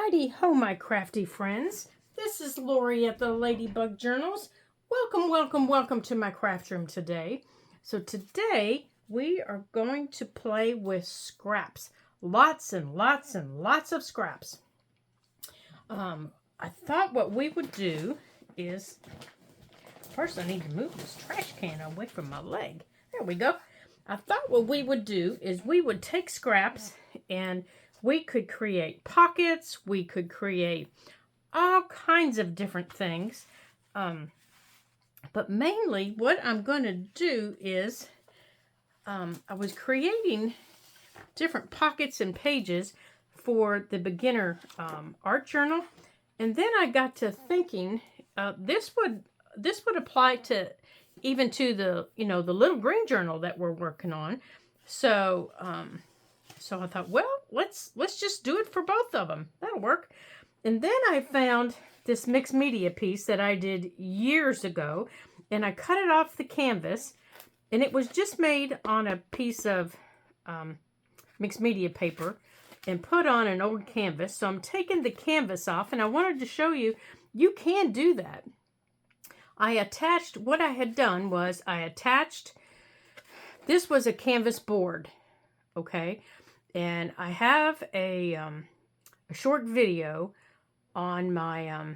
Heidi ho, my crafty friends. This is Lori at the Ladybug Journals. Welcome to my craft room today. So today we are going to play with scraps. Lots and lots of scraps. I thought what we would do is, first I need to move this trash can away from my leg. There we go. I thought what we would do is we would take scraps and we could create pockets. We could create all kinds of different things. But mainly what I'm going to do is I was creating different pockets and pages for the beginner art journal. And then I got to thinking this would apply to even to the the little green journal that we're working on. So so I thought, well, let's just do it for both of them. That'll work. And then I found this mixed media piece that I did years ago, and I cut it off the canvas, and it was just made on a piece of mixed media paper and put on an old canvas. So I'm taking the canvas off, and I wanted to show you, you can do that. What I had done was I attached, this was a canvas board, okay? And I have a short video on my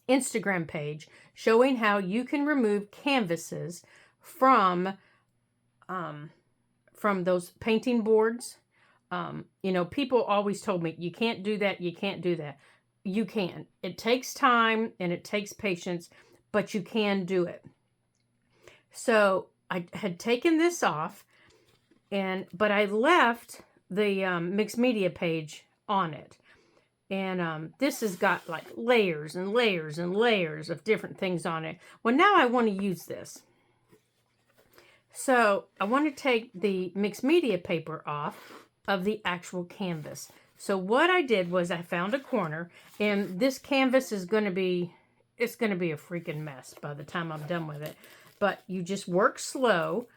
Instagram page showing how you can remove canvases from those painting boards. People always told me, you can't do that, you can't do that. You can. It takes time and it takes patience, but you can do it. So I had taken this off, but I left the mixed media page on it. And this has got like layers and layers and layers of different things on it. Well, now I want to use this. So I want to take the mixed media paper off of the actual canvas. So what I did was I found a corner, and this canvas is going to be, it's going to be a freaking mess by the time I'm done with it. But you just work slow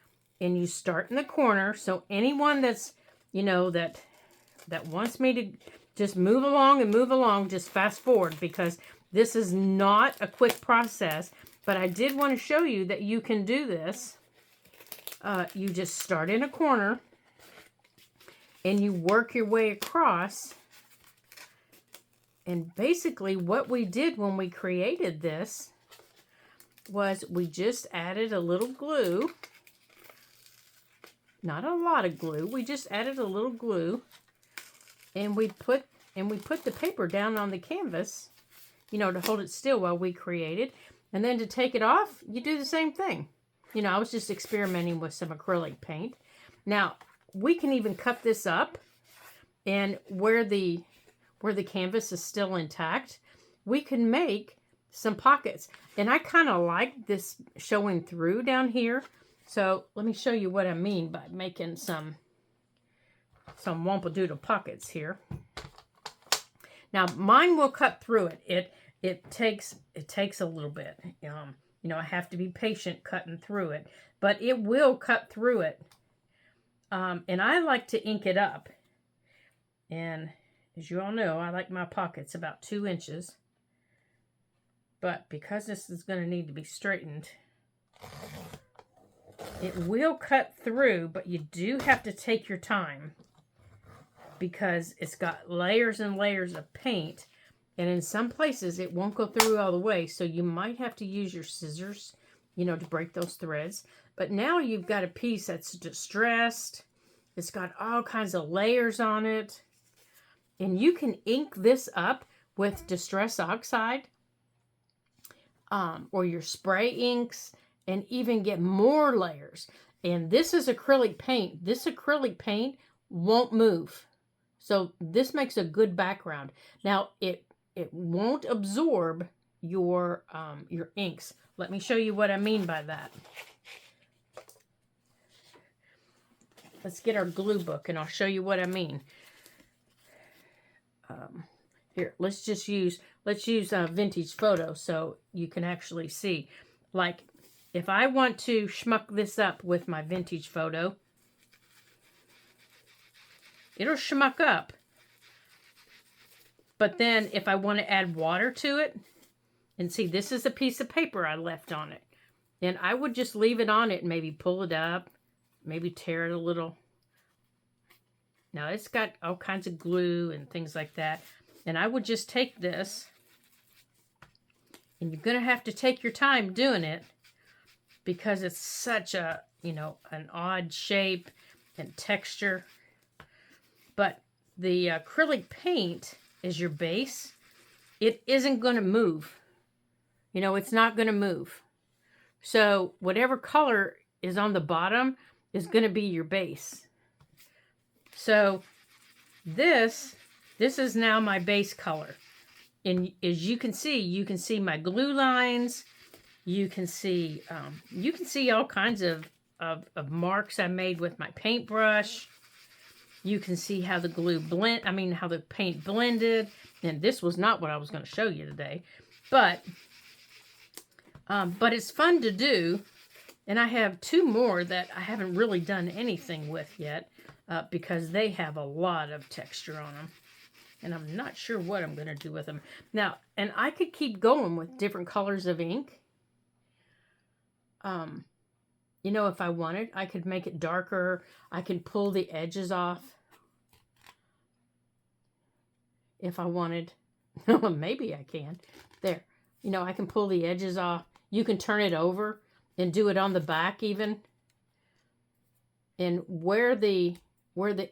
and you start in the corner. So anyone that's, that wants me to just move along, just fast forward, because this is not a quick process. But I did want to show you that you can do this. You just start in a corner and you work your way across. And basically what we did when we created this was we just added a little glue. Not a lot of glue. We just added a little glue. And we put the paper down on the canvas, to hold it still while we created. And then to take it off, you do the same thing. I was just experimenting with some acrylic paint. Now, we can even cut this up, and where the canvas is still intact, we can make some pockets. And I kind of like this showing through down here. So let me show you what I mean by making some Wampa-Doodle pockets here. Now mine will cut through it. It takes a little bit. I have to be patient cutting through it, but it will cut through it. And I like to ink it up. And as you all know, I like my pockets about 2 inches. But because this is going to need to be straightened, it will cut through, but you do have to take your time, because it's got layers and layers of paint, and in some places it won't go through all the way, so you might have to use your scissors, to break those threads. But now you've got a piece that's distressed. It's got all kinds of layers on it, and you can ink this up with Distress Oxide or your spray inks, and even get more layers. And this is acrylic paint. This acrylic paint won't move. So this makes a good background. Now it won't absorb your inks. Let me show you what I mean by that. Let's get our glue book and I'll show you what I mean. Here, let's use Vintage Photo so you can actually see. Like, if I want to schmuck this up with my Vintage Photo, it'll schmuck up. But then if I want to add water to it, and see, this is a piece of paper I left on it. And I would just leave it on it and maybe pull it up, maybe tear it a little. Now it's got all kinds of glue and things like that. And I would just take this, and you're going to have to take your time doing it because it's such a, you know, an odd shape and texture. But the acrylic paint is your base. It isn't going to move. You know, it's not going to move. So whatever color is on the bottom is going to be your base. So this is now my base color. And as you can see my glue lines. You can see all kinds of marks I made with my paintbrush. You can see how the how the paint blended. And this was not what I was going to show you today. But it's fun to do. And I have two more that I haven't really done anything with yet because they have a lot of texture on them. And I'm not sure what I'm going to do with them. Now, and I could keep going with different colors of ink. You know, if I wanted, I could make it darker. I can pull the edges off. If I wanted. Maybe I can. There. You know, I can pull the edges off. You can turn it over and do it on the back even. And where the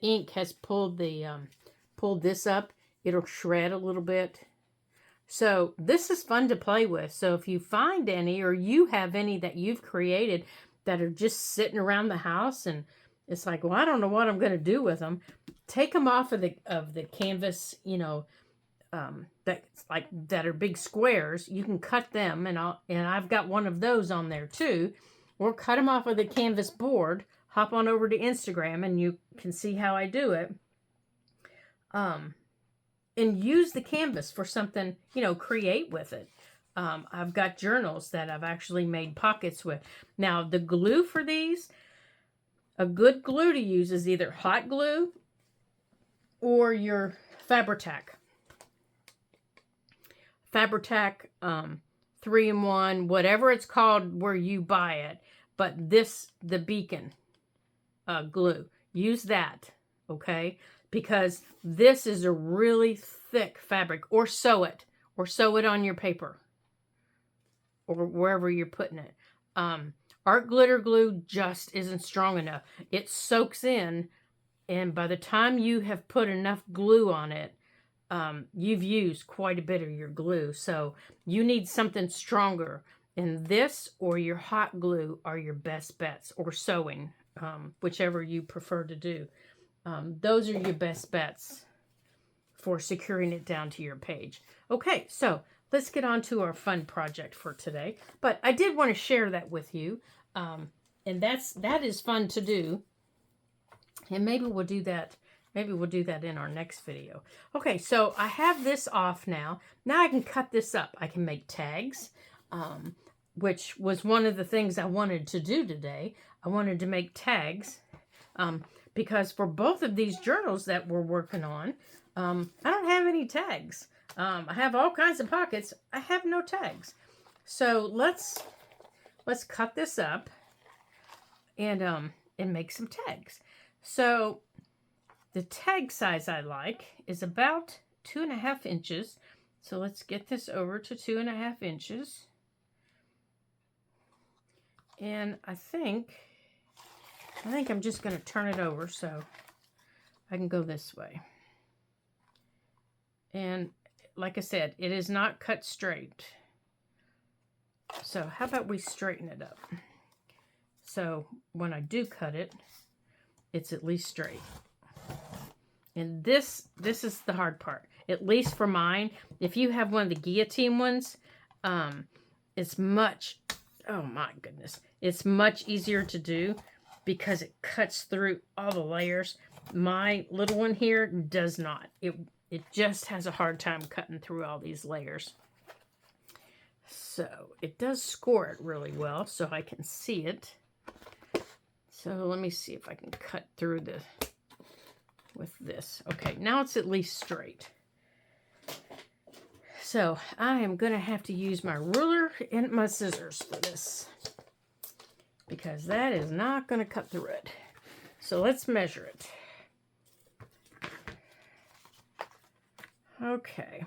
ink has pulled this up, it'll shred a little bit. So this is fun to play with. So if you find any, or you have any that you've created that are just sitting around the house and it's like, well, I don't know what I'm going to do with them. Take them off of the canvas, you know, that are big squares. You can cut them, and I've got one of those on there too. Or cut them off of the canvas board. Hop on over to Instagram and you can see how I do it. And use the canvas for something, you know, create with it. I've got journals that I've actually made pockets with. Now, the glue for these, a good glue to use is either hot glue or your Fabri-Tac. Fabri-Tac 3-in-1, whatever it's called where you buy it. But the Beacon glue, use that, okay? Because this is a really thick fabric. Or sew it on your paper, or wherever you're putting it. Art glitter glue just isn't strong enough. It soaks in, and by the time you have put enough glue on it, you've used quite a bit of your glue. So you need something stronger. And this or your hot glue are your best bets, or sewing, whichever you prefer to do. Those are your best bets for securing it down to your page. Okay, so let's get on to our fun project for today. But I did want to share that with you. And that is fun to do. And maybe we'll do that. Maybe we'll do that in our next video. Okay, so I have this off now. Now I can cut this up. I can make tags, which was one of the things I wanted to do today. I wanted to make tags because for both of these journals that we're working on, I don't have any tags. I have all kinds of pockets. I have no tags. So let's cut this up and make some tags. So the tag size I like is about 2.5 inches. So let's get this over to 2.5 inches. And I think I'm just going to turn it over so I can go this way. And like I said, it is not cut straight. So how about we straighten it up? So when I do cut it, it's at least straight. And this is the hard part, at least for mine. If you have one of the guillotine ones, it's much, oh my goodness, it's much easier to do because it cuts through all the layers. My little one here does not. It just has a hard time cutting through all these layers. So it does score it really well so I can see it. So let me see if I can cut through with this. Okay, now it's at least straight. So I am going to have to use my ruler and my scissors for this, because that is not going to cut through it. So let's measure it. Okay.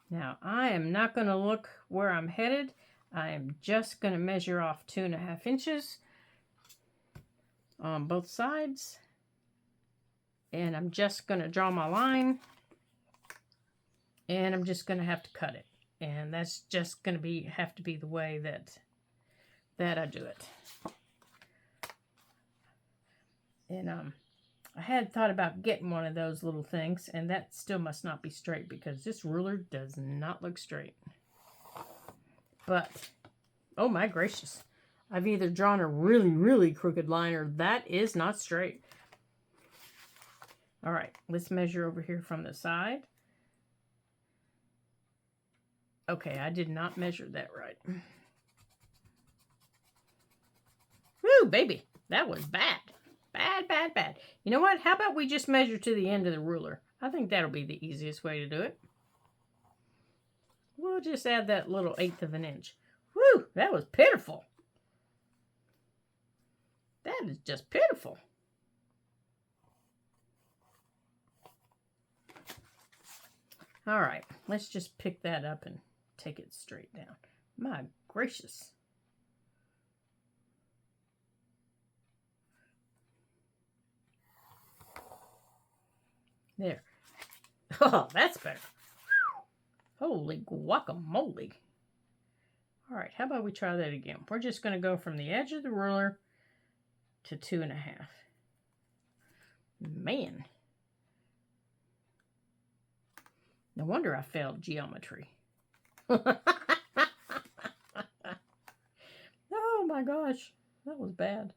Now I am not going to look where I'm headed. I am just going to measure off 2.5 inches on both sides. And I'm just going to draw my line. And I'm just going to have to cut it. And that's just going to have to be the way that I do it. And I had thought about getting one of those little things, and that still must not be straight because this ruler does not look straight. But, oh my gracious, I've either drawn a really, really crooked line or that is not straight. All right, let's measure over here from the side. Okay, I did not measure that right. Woo, baby, that was bad. Bad, bad, bad. You know what? How about we just measure to the end of the ruler? I think that'll be the easiest way to do it. We'll just add that little 1/8 of an inch. Woo, that was pitiful. That is just pitiful. All right, let's just pick that up and take it straight down. My gracious. There. Oh, that's better. Holy guacamole. All right, how about we try that again? We're just going to go from the edge of the ruler to 2.5. Man. No wonder I failed geometry. Oh my gosh, that was bad.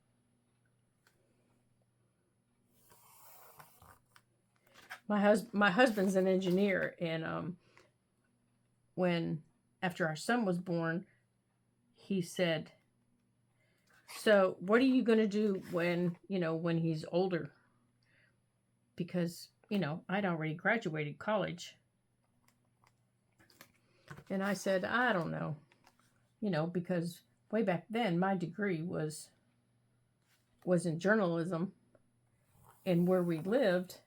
My husband's an engineer, and after our son was born, he said, "So what are you going to do when he's older?" Because, I'd already graduated college. And I said, I don't know, because way back then my degree was in journalism, and where we lived,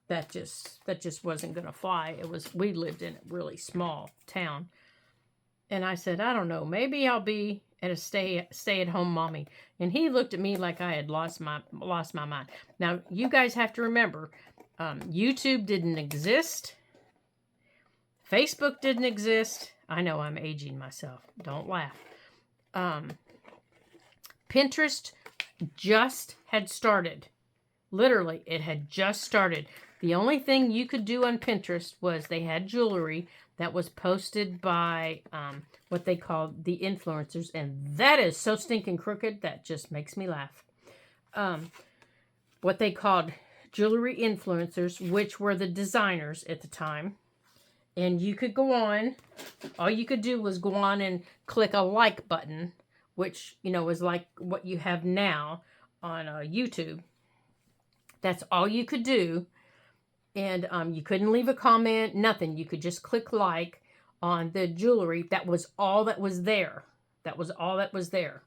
that just wasn't going to fly. We lived in a really small town. And I said, I don't know, maybe I'll be at a stay-at-home mommy. And he looked at me like I had lost my mind. Now, you guys have to remember, YouTube didn't exist. Facebook didn't exist. I know I'm aging myself. Don't laugh. Pinterest just had started. Literally, it had just started. The only thing you could do on Pinterest was they had jewelry that was posted by what they called the influencers. And that is so stinking crooked, that just makes me laugh. What they called jewelry influencers, which were the designers at the time. And you could go on, all you could do was go on and click a like button, which, is like what you have now on YouTube. That's all you could do. And you couldn't leave a comment, nothing. You could just click like on the jewelry. That was all that was there. That was all that was there.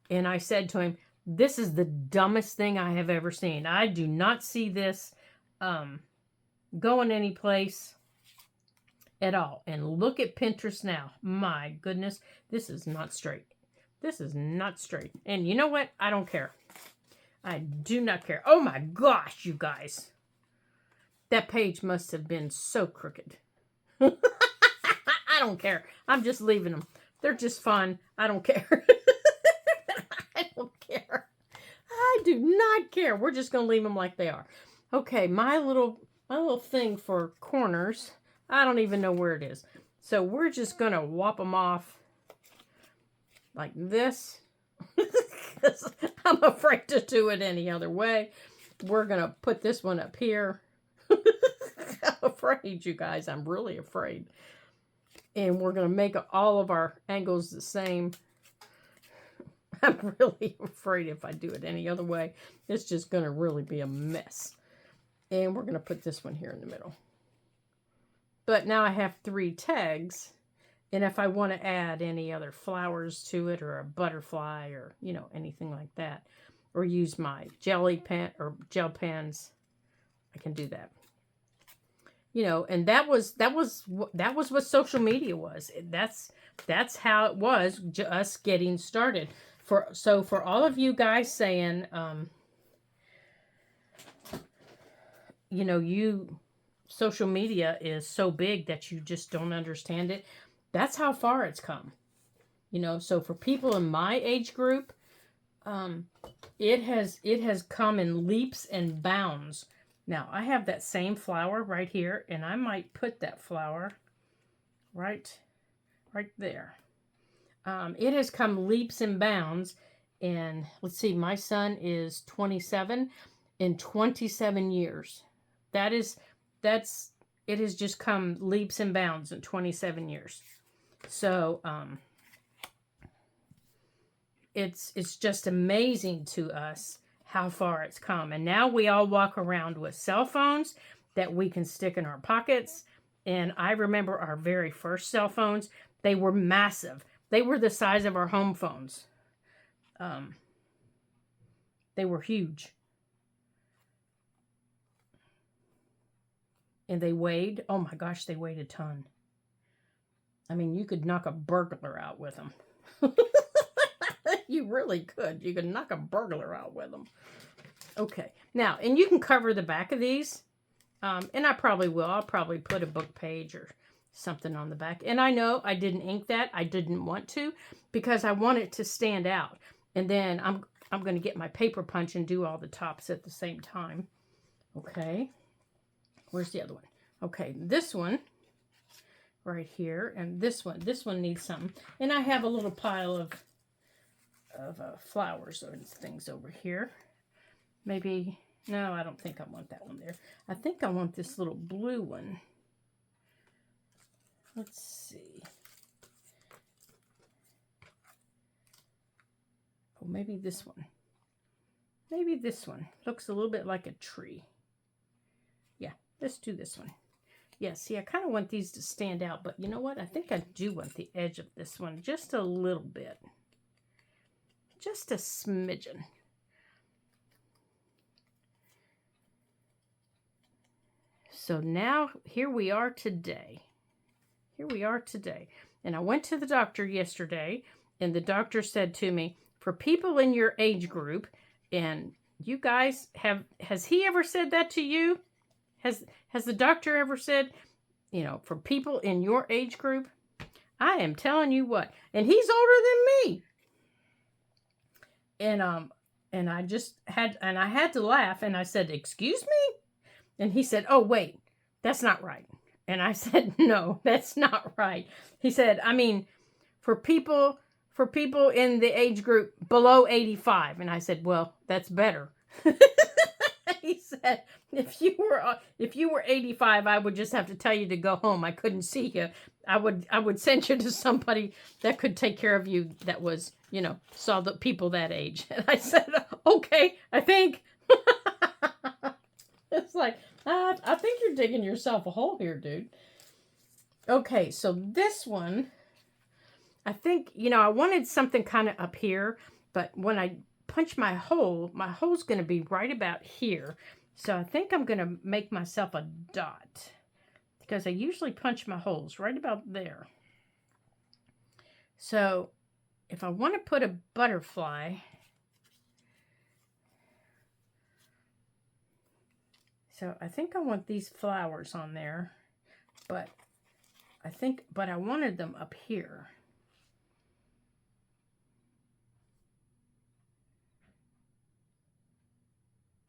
And I said to him, this is the dumbest thing I have ever seen. I do not see this going any place at all. And look at Pinterest now. My goodness, this is not straight. This is not straight. And you know what? I don't care. I do not care. Oh my gosh, you guys. That page must have been so crooked. I don't care. I'm just leaving them. They're just fun. I don't care. I don't care. I do not care. We're just going to leave them like they are. Okay, my little thing for corners, I don't even know where it is. So we're just going to whop them off like this. I'm afraid to do it any other way. We're going to put this one up here. I'm afraid, you guys. I'm really afraid. And we're going to make all of our angles the same. I'm really afraid if I do it any other way, it's just going to really be a mess. And we're going to put this one here in the middle. But now I have 3 tags. And if I want to add any other flowers to it, or a butterfly, or, you know, anything like that, or use my jelly pen or gel pens, I can do that. You know, and that was what social media was. That's how it was, just getting started. So for all of you guys saying, you know, social media is so big that you just don't understand it. That's how far it's come. You know, so for people in my age group, it has come in leaps and bounds. Now, I have that same flower right here, and I might put that flower right there. It has come leaps and bounds, and let's see, my son is 27. In 27 years. It has just come leaps and bounds in 27 years. So, it's just amazing to us how far it's come. And now we all walk around with cell phones that we can stick in our pockets. And I remember our very first cell phones, they were massive. They were the size of our home phones. They were huge. And they weighed, oh my gosh, they weighed a ton. I mean, you could knock a burglar out with them. You really could. You could knock a burglar out with them. Okay. Now, and you can cover the back of these. And I probably will. I'll probably put a book page or something on the back. And I know I didn't ink that. I didn't want to, because I want it to stand out. And then I'm going to get my paper punch and do all the tops at the same time. Okay. Where's the other one? Okay, this one right here, and this one needs something. And I have a little pile of flowers or things over here. Maybe, no, I don't think I want that one there. I think I want this little blue one. Let's see. Oh, maybe this one. Maybe this one. Looks a little bit like a tree. Yeah, let's do this one. Yeah, see, I kind of want these to stand out, but you know what? I think I do want the edge of this one just a little bit. Just a smidgen. So now, here we are today. Here we are today. And I went to the doctor yesterday, and the doctor said to me, for people in your age group, and you guys has he ever said that to you? Has the doctor ever said, you know, for people in your age group? I am telling you what. And he's older than me. And I just had to laugh, and I said, "Excuse me?" And he said, "Oh, wait. That's not right." And I said, "No, that's not right." He said, "I mean, for people in the age group below 85." And I said, "Well, that's better." He said, if you were 85, I would just have to tell you to go home. I couldn't see you. I would send you to somebody that could take care of you, that was, you know, saw the people that age. And I said, "Okay, I think." It's like, I think you're digging yourself a hole here, dude. Okay, so this one, I think, you know, I wanted something kind of up here, but when I punch my hole's going to be right about here. So I think I'm going to make myself a dot, because I usually punch my holes right about there. So if I want to put a butterfly, so I think I want these flowers on there, but I wanted them up here.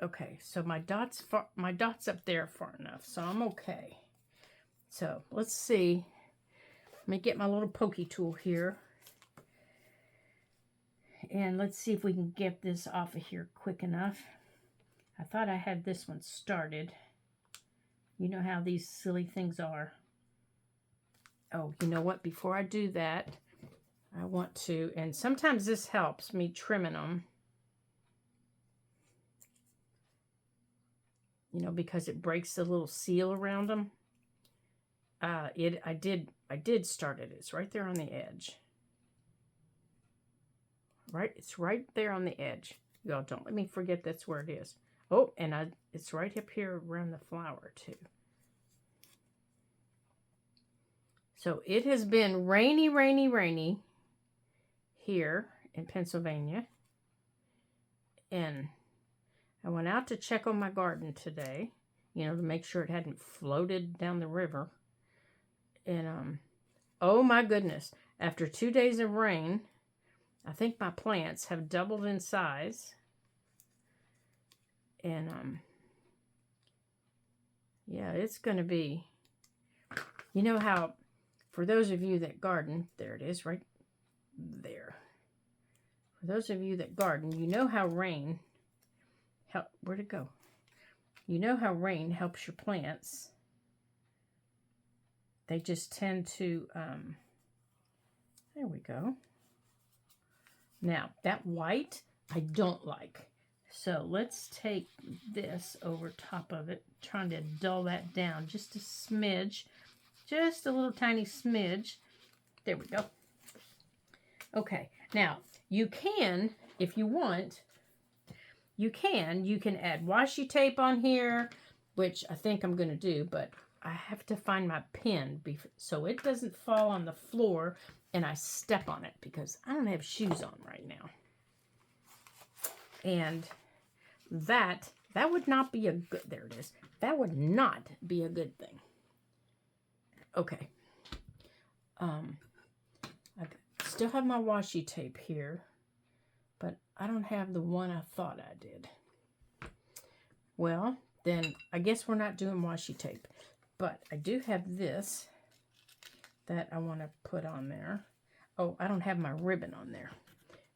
Okay, so my dot's up there far enough, so I'm okay. So let's see. Let me get my little pokey tool here, and let's see if we can get this off of here quick enough. I thought I had this one started. You know how these silly things are. Oh, you know what? Before I do that, I want to, and sometimes this helps me trimming them. you know, because it breaks the little seal around them. I did start it. It's right there on the edge. Right, it's right there on the edge. Y'all don't let me forget that's where it is. Oh, and it's right up here around the flower too. So it has been rainy, rainy, rainy here in Pennsylvania. And I went out to check on my garden today, you know, to make sure it hadn't floated down the river. And oh my goodness, after 2 days of rain, I think my plants have doubled in size. And yeah, it's going to be, you know how, for those of you that garden, there it is right there. For those of you that garden, you know how rain, where'd it go? You know how rain helps your plants. They just tend to, there we go. Now, that white, I don't like. So let's take this over top of it, trying to dull that down just a smidge. Just a little tiny smidge. There we go. Okay, now you can, if you want, you can add washi tape on here, which I think I'm going to do, but I have to find my pin so it doesn't fall on the floor and I step on it because I don't have shoes on right now. And that would not be a good, there it is. That would not be a good thing. Okay. I still have my washi tape here, but I don't have the one I thought I did. Well, then I guess we're not doing washi tape, but I do have this that I want to put on there. Oh, I don't have my ribbon on there.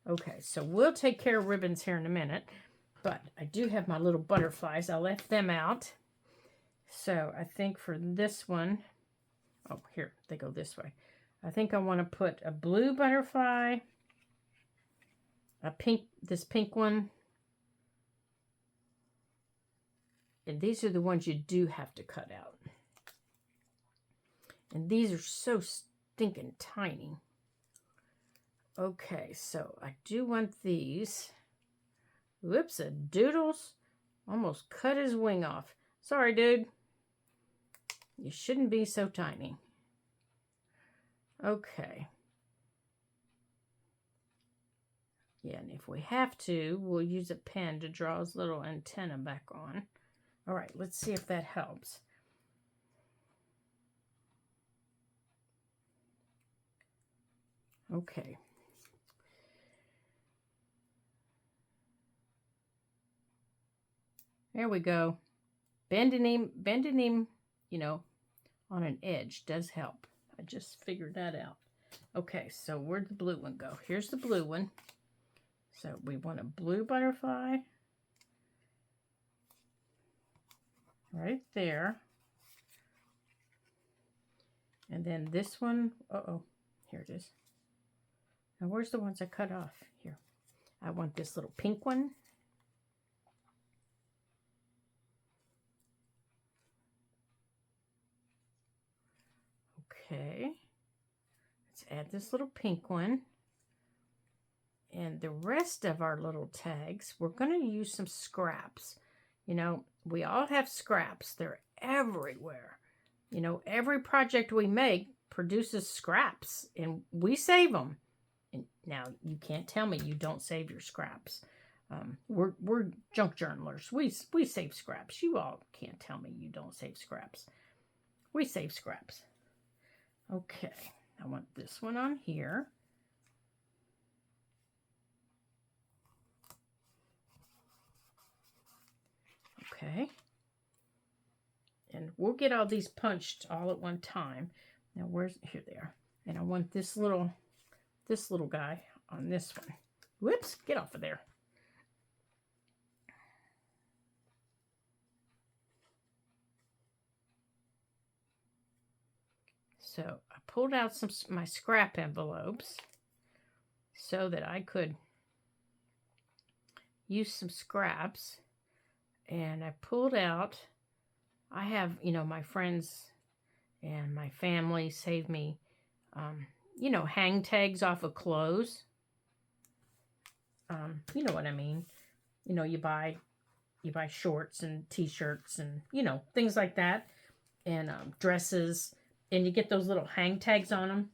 Okay, so we'll take care of ribbons here in a minute, but I do have my little butterflies. I left them out. So I think for this one, oh, here, they go this way. I think I want to put a blue butterfly, a pink, this pink one. And these are the ones you do have to cut out. And these are so stinking tiny. Okay, so I do want these. Whoops, a doodles almost cut his wing off. Sorry, dude. You shouldn't be so tiny. Okay. Yeah, and if we have to, we'll use a pen to draw his little antenna back on. All right, let's see if that helps. Okay. There we go. Bending him, you know, on an edge does help. I just figured that out. Okay, so where'd the blue one go? Here's the blue one. So we want a blue butterfly right there. And then this one, uh-oh, here it is. Now where's the ones I cut off? Here. I want this little pink one. Okay. Let's add this little pink one. And the rest of our little tags, we're going to use some scraps. You know, we all have scraps. They're everywhere. You know, every project we make produces scraps, and we save them. And now, you can't tell me you don't save your scraps. We're junk journalers. We save scraps. You all can't tell me you don't save scraps. We save scraps. Okay, I want this one on here. Okay. And we'll get all these punched all at one time. Now here they are. And I want this little guy on this one. Whoops, get off of there. So I pulled out my scrap envelopes so that I could use some scraps. And I pulled out, I have, you know, my friends and my family save me, you know, hang tags off of clothes. You know what I mean. You know, you buy shorts and t-shirts and, you know, things like that. And dresses. And you get those little hang tags on them.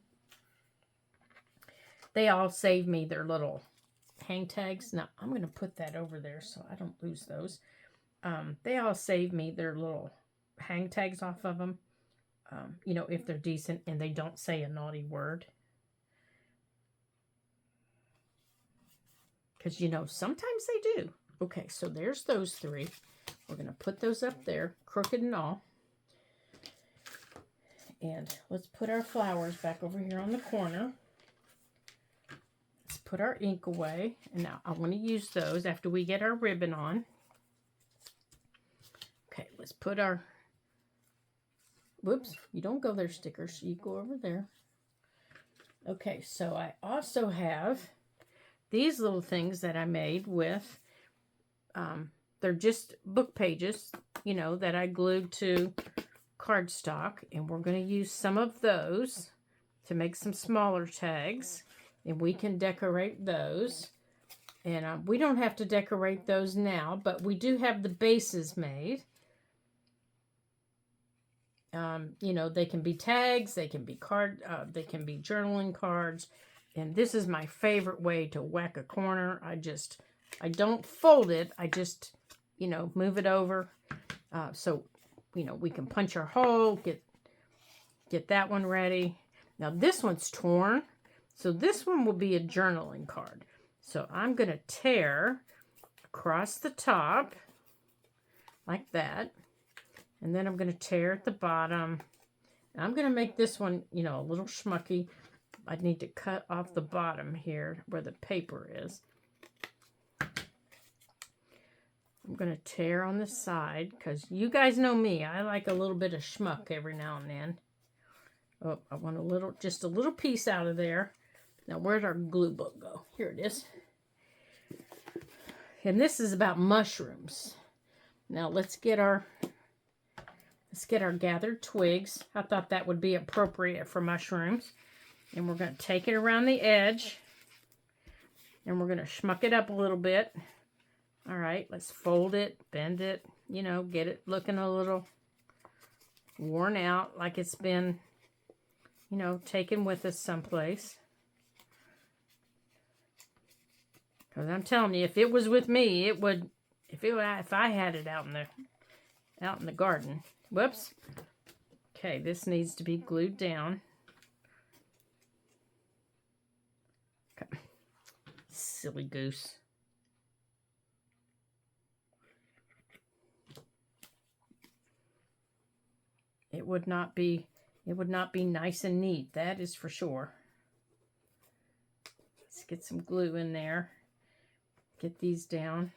They all save me their little hang tags. Now, I'm going to put that over there so I don't lose those. They all save me their little hang tags off of them. You know, if they're decent and they don't say a naughty word. Because, you know, sometimes they do. Okay, so there's those three. We're going to put those up there, crooked and all. And let's put our flowers back over here on the corner. Let's put our ink away. And now I want to use those after we get our ribbon on. Okay, let's put our... Whoops, you don't go there, stickers. You go over there. Okay, so I also have these little things that I made with... they're just book pages, you know, that I glued to cardstock, and we're going to use some of those to make some smaller tags, and we can decorate those. And we don't have to decorate those now, but we do have the bases made. You know, they can be tags, they can be they can be journaling cards, and this is my favorite way to whack a corner. I don't fold it, I just, you know, move it over, so you know, we can punch our hole, get that one ready. Now this one's torn, so this one will be a journaling card. So I'm going to tear across the top like that, and then I'm going to tear at the bottom. Now I'm going to make this one, you know, a little schmucky. I need to cut off the bottom here where the paper is. I'm going to tear on the side, because you guys know me. I like a little bit of schmuck every now and then. Oh, I want just a little piece out of there. Now, where'd our glue book go? Here it is. And this is about mushrooms. Now, let's get our gathered twigs. I thought that would be appropriate for mushrooms. And we're going to take it around the edge. And we're going to schmuck it up a little bit. All right, let's fold it, bend it, you know, get it looking a little worn out, like it's been, you know, taken with us someplace. Because I'm telling you, if it was with me, it would, if I had it out in the garden. Whoops. Okay, this needs to be glued down. Okay. Silly goose. It would not be nice and neat, that is for sure. Let's get some glue in there. Get these down.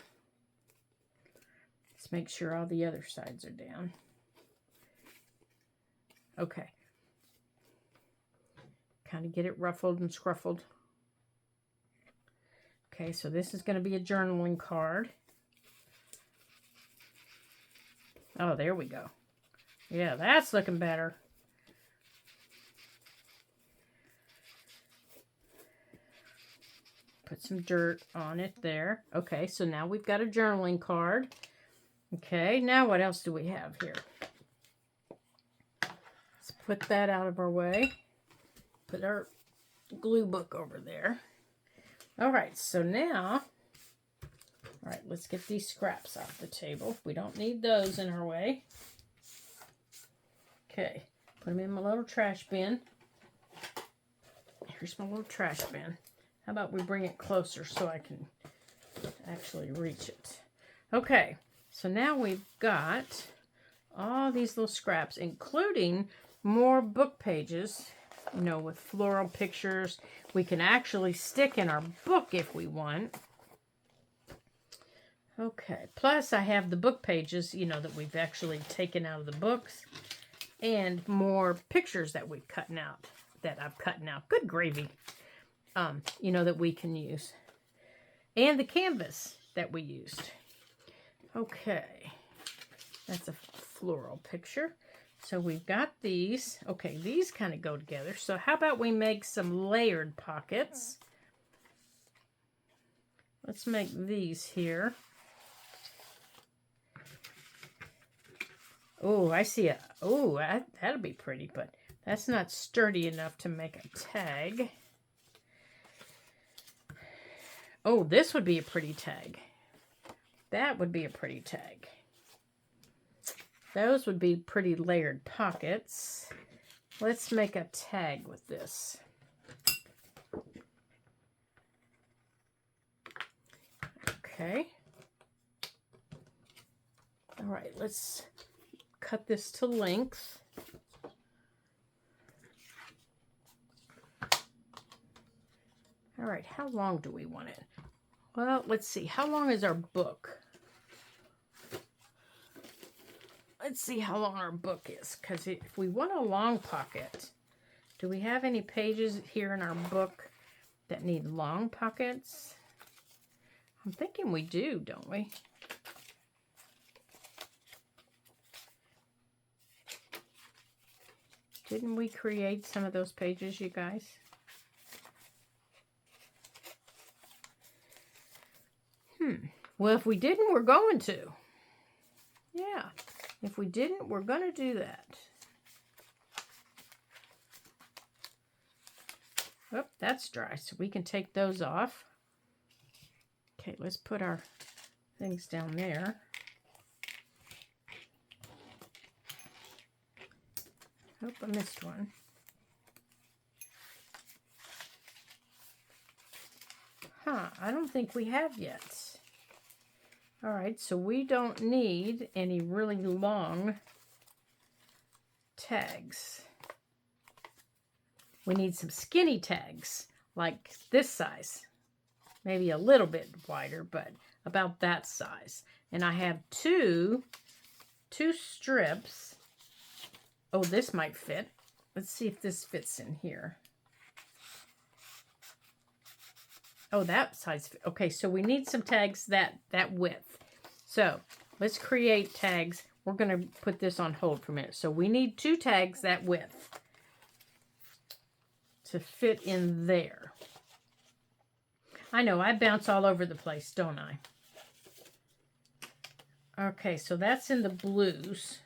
Let's make sure all the other sides are down. Okay. Kind of get it ruffled and scruffled. Okay, so this is going to be a journaling card. Oh, there we go. Yeah, that's looking better. Put some dirt on it there. Okay, so now we've got a journaling card. Okay, now what else do we have here? Let's put that out of our way. Put our glue book over there. All right, so now, all right, let's get these scraps off the table. We don't need those in our way. Okay, put them in my little trash bin. Here's my little trash bin. How about we bring it closer so I can actually reach it? Okay, so now we've got all these little scraps, including more book pages, you know, with floral pictures. We can actually stick in our book if we want. Okay, plus I have the book pages, you know, that we've actually taken out of the books. And more pictures that we've cut out, that I've cut out. Good gravy. You know, that we can use. And the canvas that we used. Okay, that's a floral picture. So we've got these. Okay, these kind of go together. So how about we make some layered pockets? Let's make these here. Oh, I see it. Oh, that'll be pretty, but that's not sturdy enough to make a tag. Oh, this would be a pretty tag. That would be a pretty tag. Those would be pretty layered pockets. Let's make a tag with this. Okay. All right, let's cut this to length. All right, how long do we want it? Well, let's see. How long is our book? Let's see how long our book is, because if we want a long pocket, do we have any pages here in our book that need long pockets? I'm thinking we do, don't we? Didn't we create some of those pages, you guys? Well, if we didn't, we're going to. Yeah. If we didn't, we're going to do that. Oh, that's dry, so we can take those off. Okay, let's put our things down there. Oh, I missed one. Huh, I don't think we have yet. All right, so we don't need any really long tags. We need some skinny tags, like this size. Maybe a little bit wider, but about that size. And I have two strips. Oh, this might fit. Let's see if this fits in here. Oh, that size. Okay, so we need some tags that width. So let's create tags. We're going to put this on hold for a minute. So we need 2 tags that width to fit in there. I know, I bounce all over the place, don't I? Okay, so that's in the blues.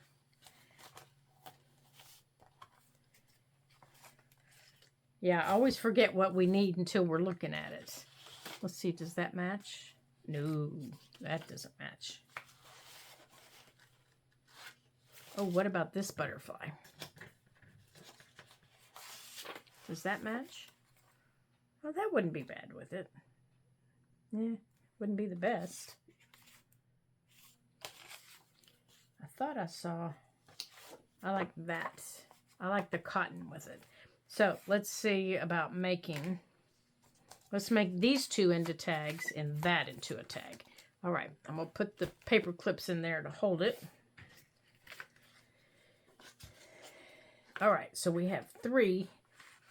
Yeah, I always forget what we need until we're looking at it. Let's see, does that match? No, that doesn't match. Oh, what about this butterfly? Does that match? Oh, that wouldn't be bad with it. Yeah, wouldn't be the best. I thought I saw, I like that. I like the cotton with it. So let's see about making, let's make these 2 into tags and that into a tag. All right, I'm gonna put the paper clips in there to hold it. All right, so we have 3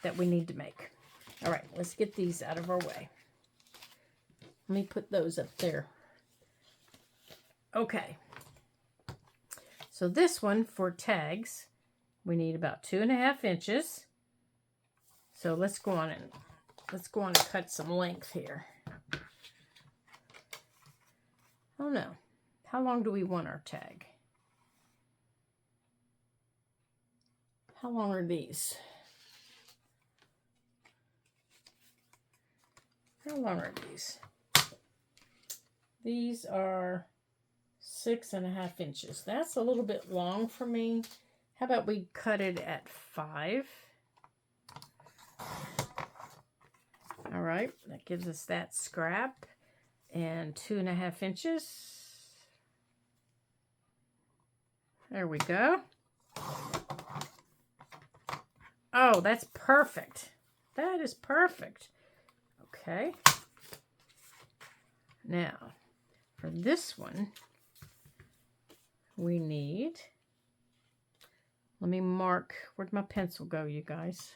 that we need to make. All right, let's get these out of our way. Let me put those up there. Okay. So this one for tags, we need about 2.5 inches. So let's go on and cut some length here. Oh no. How long do we want our tag? How long are these? How long are these? These are 6.5 inches. That's a little bit long for me. How about we cut it at 5? All right, that gives us that scrap and 2.5 inches. There we go. Oh, that's perfect. That is perfect. Okay. Now, for this one, we need, let me mark, where'd my pencil go, you guys?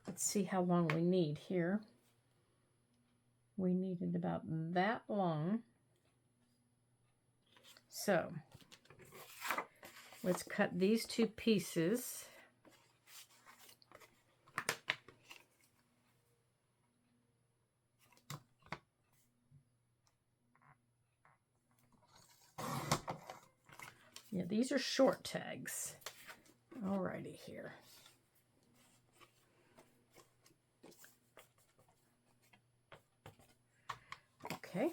Let's see how long we need here. We needed about that long. So let's cut these two pieces. Yeah, these are short tags. Alrighty here. Okay.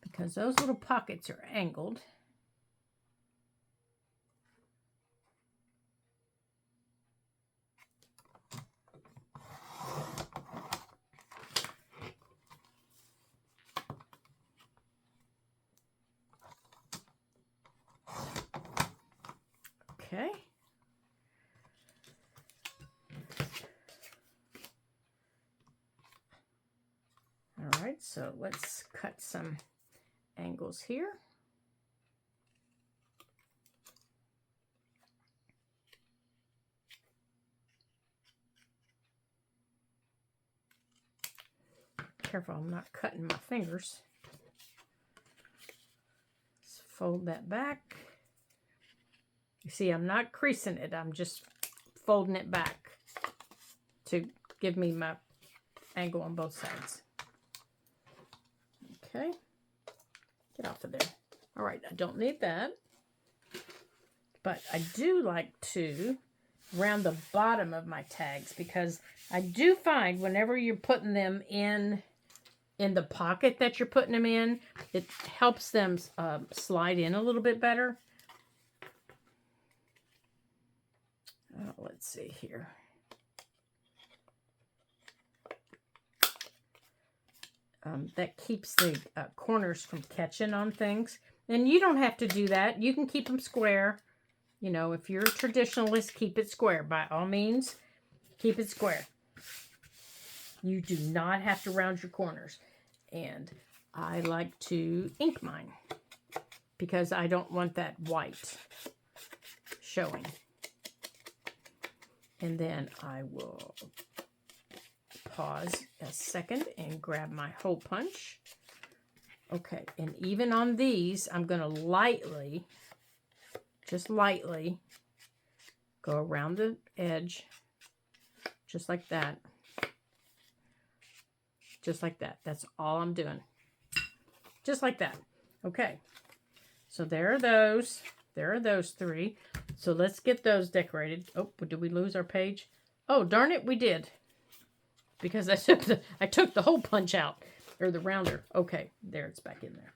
Because those little pockets are angled. Okay. All right, so let's cut some angles here. Careful, I'm not cutting my fingers. Let's fold that back. You see, I'm not creasing it. I'm just folding it back to give me my angle on both sides. Okay. Get off of there. All right, I don't need that. But I do like to round the bottom of my tags because I do find whenever you're putting them in the pocket that you're putting them in, it helps them slide in a little bit better. Let's see here. That keeps the corners from catching on things. And you don't have to do that. You can keep them square. You know, if you're a traditionalist, keep it square. By all means, keep it square. You do not have to round your corners. And I like to ink mine because I don't want that white showing. And then I will pause a second and grab my hole punch. Okay, and even on these, I'm going to lightly, just lightly, go around the edge, just like that. Just like that. That's all I'm doing. Just like that. Okay, so there are those. There are those three. So let's get those decorated. Oh, did we lose our page? Oh, darn it, we did. Because I took the hole punch out, or the rounder. Okay, there, it's back in there.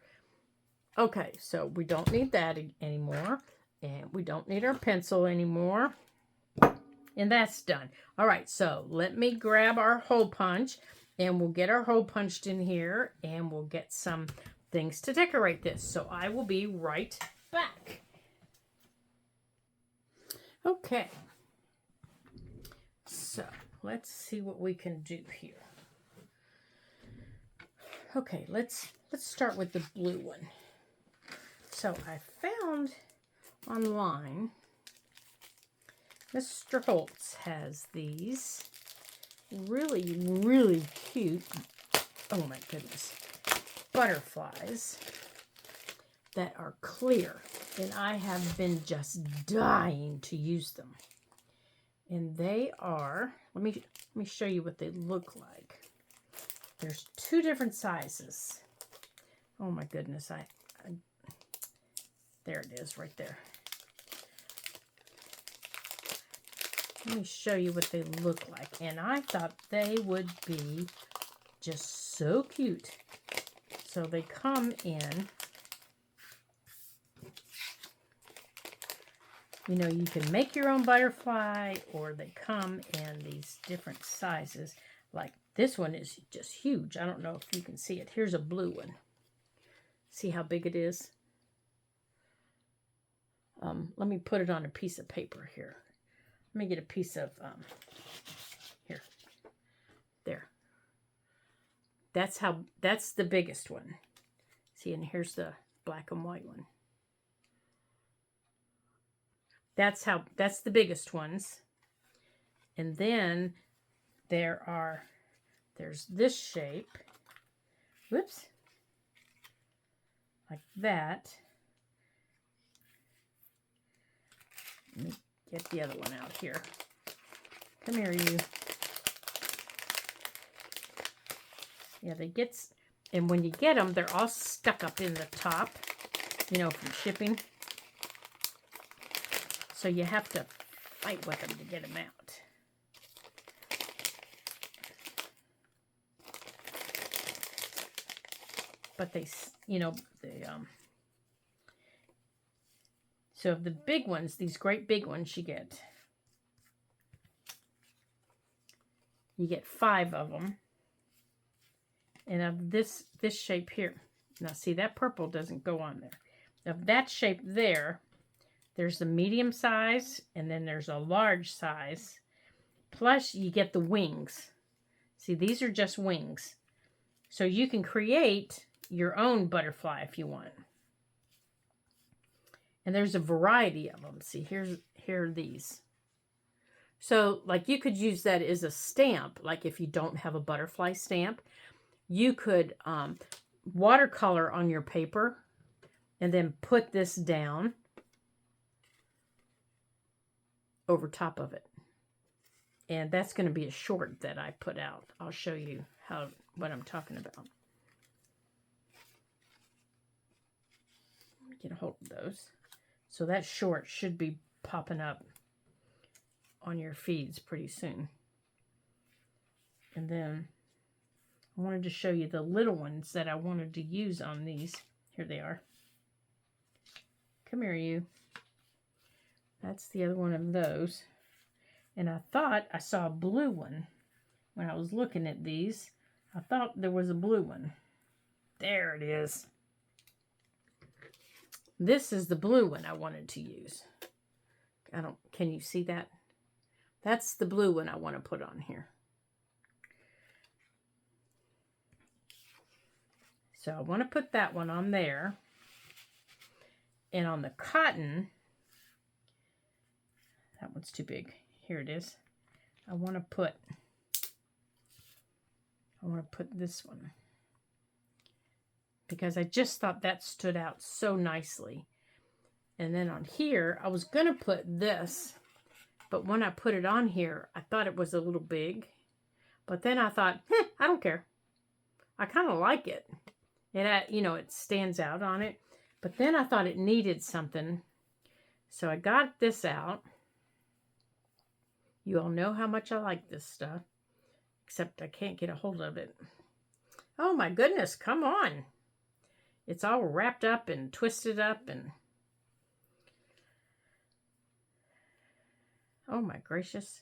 Okay, so we don't need that anymore, and we don't need our pencil anymore, and that's done. All right, so let me grab our hole punch, and we'll get our hole punched in here, and we'll get some things to decorate this. So I will be right back. Okay, so let's see what we can do here. Okay, let's start with the blue one. So I found online, Mr. Holtz has these really, really cute, oh my goodness, butterflies that are clear. And I have been just dying to use them. And they are, let me show you what they look like. There's two different sizes. Oh my goodness, there it is right there. Let me show you what they look like. And I thought they would be just so cute. So they come in, you know, you can make your own butterfly, or they come in these different sizes. Like this one is just huge. I don't know if you can see it. Here's a blue one. See how big it is? Let me put it on a piece of paper here. Let me get a piece of, here. There. That's the biggest one. See, and here's the black and white one. That's the biggest ones. And then there's this shape. Whoops. like that. Let me get the other one out here. Come here, you. Yeah, they get, and when you get them, they're all stuck up in the top, you know, from shipping. So you have to fight with them to get them out. But they, you know, so the big ones, these great big ones, you get 5 of them. And of this shape here. Now see, that purple doesn't go on there. Of that shape there, there's the medium size, and then there's a large size. Plus you get the wings. See, these are just wings. So you can create your own butterfly if you want. And there's a variety of them. See, here are these. So, like, you could use that as a stamp. Like, if you don't have a butterfly stamp, you could watercolor on your paper and then put this down over top of it. And that's going to be a short that I put out. I'll show you what I'm talking about. Get a hold of those. So that short should be popping up on your feeds pretty soon. And then I wanted to show you the little ones that I wanted to use on these. Here they are. Come here, you. That's the other one of those. And I thought I saw a blue one when I was looking at these. I thought there was a blue one. There it is. This is the blue one I wanted to use. Can you see that? That's the blue one I want to put on here. So I want to put that one on there. And on the cotton, that one's too big. Here it is. I want to put this one. Because I just thought that stood out so nicely. And then on here, I was going to put this. But when I put it on here, I thought it was a little big. But then I thought, I don't care. I kind of like it. It, you know, it stands out on it. But then I thought it needed something. So I got this out. You all know how much I like this stuff. Except I can't get a hold of it. Oh my goodness, come on. It's all wrapped up and twisted up and... Oh my gracious.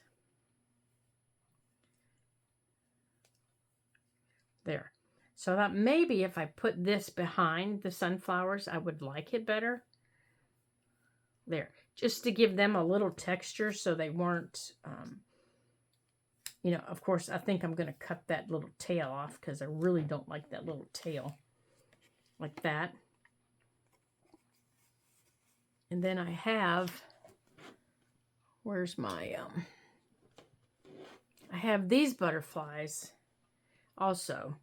There. So I thought maybe if I put this behind the sunflowers, I would like it better. There. Just to give them a little texture so they weren't, you know, of course, I think I'm going to cut that little tail off because I really don't like that little tail. Like that. And then I have, where's my, I have these butterflies also.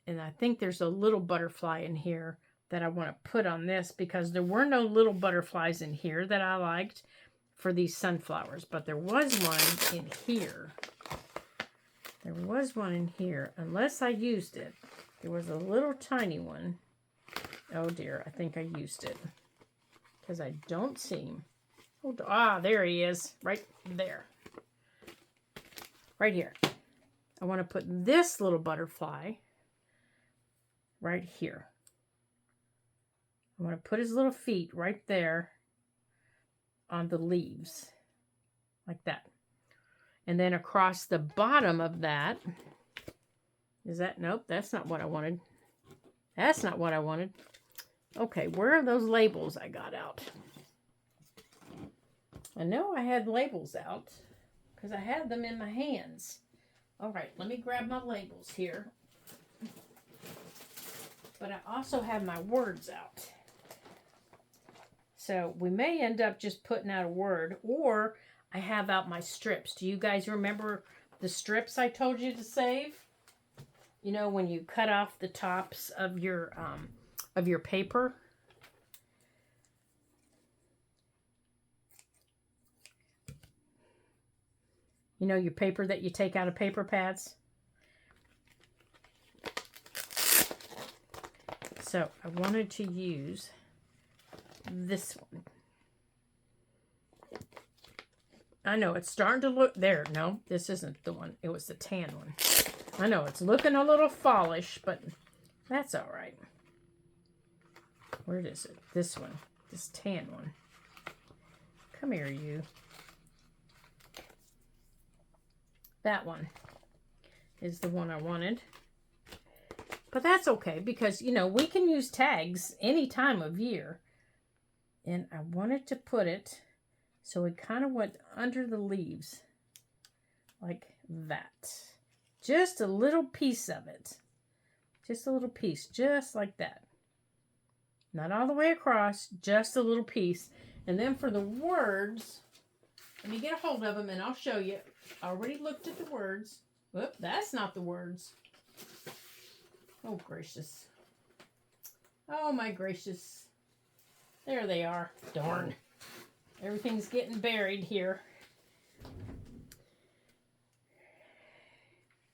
And I think there's a little butterfly in here that I want to put on this because there were no little butterflies in here that I liked for these sunflowers. But there was one in here. There was one in here, unless I used it. There was a little tiny one. Oh dear, I think I used it. Because I don't see him. Ah, there he is. Right there. Right here. I want to put this little butterfly right here. I want to put his little feet right there on the leaves. Like that. And then across the bottom of that, is that, nope, that's not what I wanted. That's not what I wanted. Okay, where are those labels I got out? I know I had labels out because I had them in my hands. All right, let me grab my labels here. But I also have my words out. So we may end up just putting out a word, or I have out my strips. Do you guys remember the strips I told you to save? You know, when you cut off the tops of your of your paper. You know, your paper that you take out of paper pads. So I wanted to use this one. I know it's starting to look there. No, this isn't the one. It was the tan one. I know it's looking a little fallish, but that's all right. Where is it? This one. This tan one. Come here, you. That one is the one I wanted. But that's okay because, you know, we can use tags any time of year. And I wanted to put it so it kind of went under the leaves like that. Just a little piece of it. Just a little piece, just like that. Not all the way across, just a little piece. And then for the words, let me get a hold of them and I'll show you. I already looked at the words. Whoop, that's not the words. Oh, gracious. Oh, my gracious. There they are. Darn. Everything's getting buried here.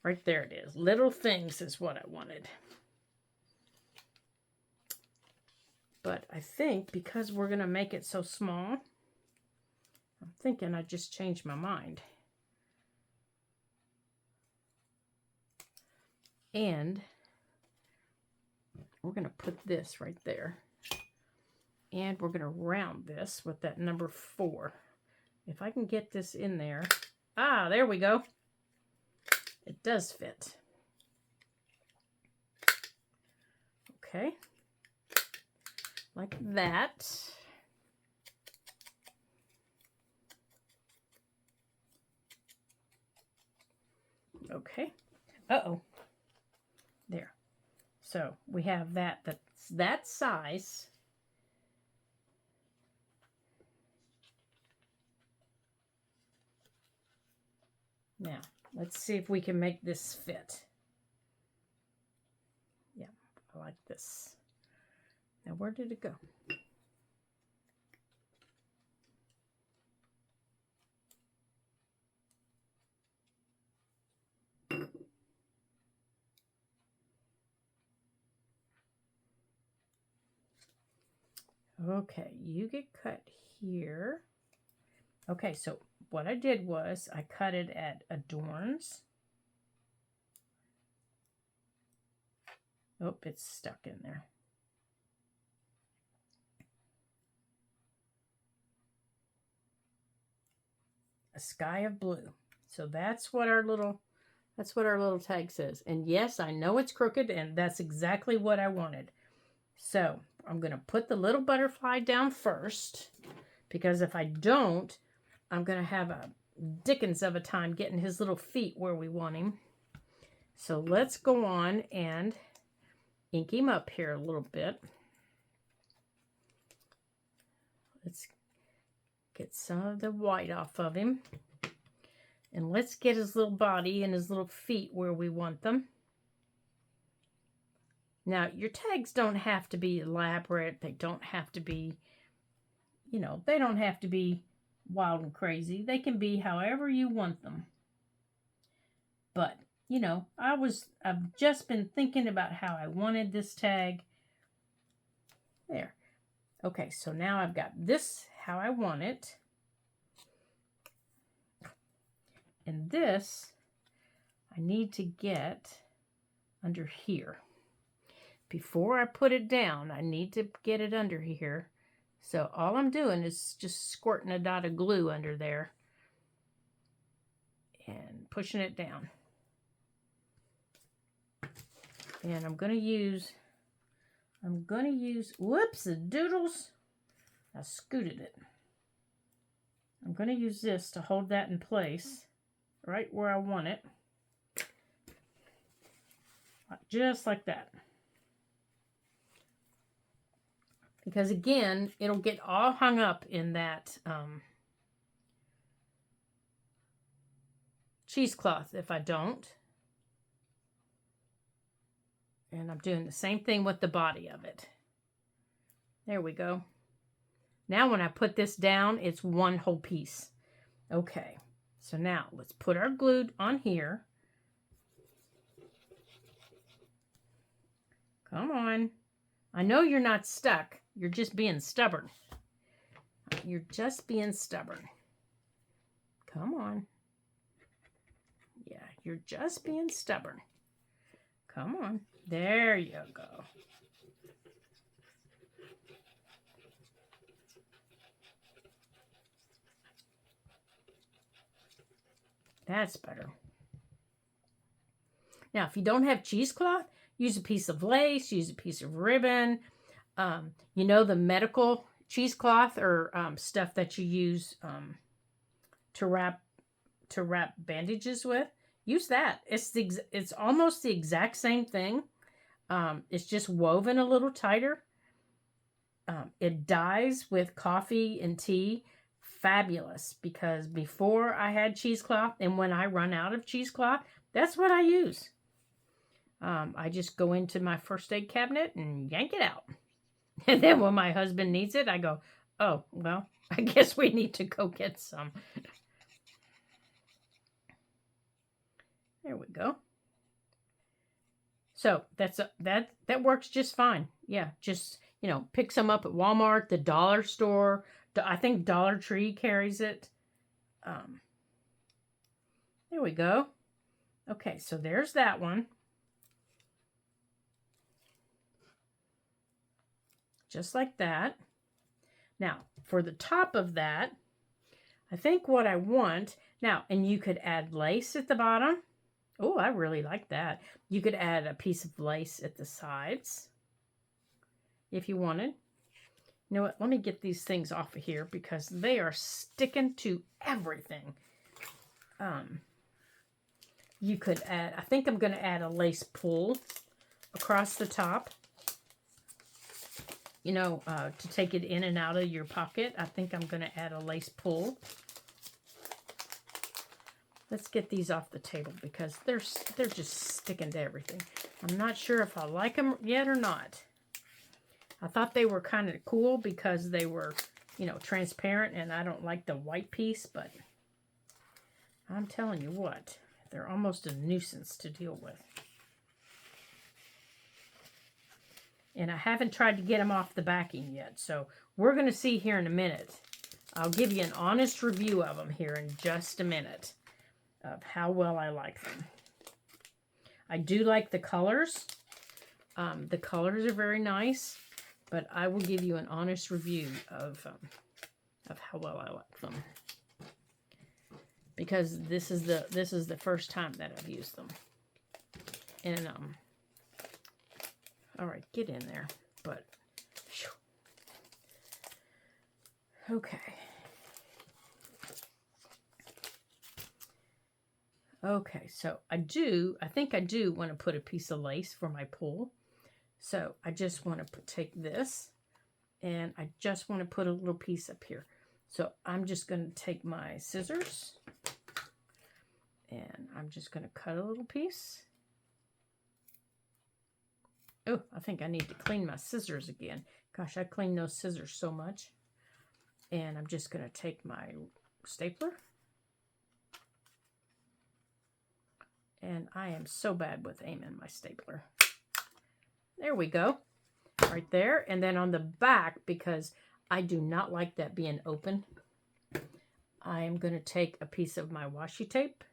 Right there it is. Little things is what I wanted. But I think because we're going to make it so small, I'm thinking I just changed my mind. And we're going to put this right there. And we're going to round this with that number 4. If I can get this in there. Ah, there we go. It does fit. Okay. Like that. Okay. Uh-oh. There. So we have that. That's that size. Now, let's see if we can make this fit. Yeah, I like this. Now, where did it go? Okay, you get cut here. Okay, so what I did was I cut it at adorns. Oh, it's stuck in there. A sky of blue. So that's what our little tag says. And yes, I know it's crooked and that's exactly what I wanted. So I'm going to put the little butterfly down first because if I don't, I'm going to have a dickens of a time getting his little feet where we want him. So let's go on and ink him up here a little bit. Let's get some of the white off of him. And let's get his little body and his little feet where we want them. Now, your tags don't have to be elaborate. They don't have to be, you know, they don't have to be wild and crazy. They can be however you want them. But, you know, I've just been thinking about how I wanted this tag. There. Okay, so now I've got this how I want it. And this, I need to get under here. Before I put it down, I need to get it under here. So all I'm doing is just squirting a dot of glue under there and pushing it down. And I'm going to use, whoops, the doodles. I scooted it. I'm going to use this to hold that in place right where I want it. Just like that. Because again, it'll get all hung up in that cheesecloth if I don't. And I'm doing the same thing with the body of it. There we go. Now when I put this down, it's one whole piece. Okay, so now let's put our glue on here. Come on. I know you're not stuck. You're just being stubborn. You're just being stubborn. Come on. Yeah, you're just being stubborn. Come on. There you go. That's better. Now, if you don't have cheesecloth, use a piece of lace, use a piece of ribbon. You know, the medical cheesecloth or stuff that you use to wrap bandages with. Use that. It's almost the exact same thing. It's just woven a little tighter. It dyes with coffee and tea. Fabulous, because before I had cheesecloth and when I run out of cheesecloth, that's what I use. I just go into my first aid cabinet and yank it out. And then when my husband needs it, I go, oh, well, I guess we need to go get some. There we go. So that works just fine. Yeah, just, you know, pick some up at Walmart, the dollar store. I think Dollar Tree carries it. There we go. Okay, so there's that one. Just like that. Now, for the top of that, I think what I want, now, and you could add lace at the bottom. Oh, I really like that. You could add a piece of lace at the sides if you wanted. You know what? Let me get these things off of here because they are sticking to everything. You could add, I think I'm going to add a lace pull across the top. You know, to take it in and out of your pocket. I think I'm going to add a lace pull. Let's get these off the table because they're just sticking to everything. I'm not sure if I like them yet or not. I thought they were kind of cool because they were, you know, transparent, and I don't like the white piece, but I'm telling you what, they're almost a nuisance to deal with. And I haven't tried to get them off the backing yet, so we're going to see here in a minute. I'll give you an honest review of them here in just a minute of how well I like them. I do like the colors. The colors are very nice. But I will give you an honest review of how well I like them, because this is the first time that I've used them. And all right, get in there. But whew. Okay. Okay, so I think I do want to put a piece of lace for my pull. So I just want to take this, and I just want to put a little piece up here. So I'm just going to take my scissors, and I'm just going to cut a little piece. Oh, I think I need to clean my scissors again. Gosh, I clean those scissors so much. And I'm just going to take my stapler. And I am so bad with aiming my stapler. There we go, right there. And then on the back, because I do not like that being open, I am going to take a piece of my washi tape.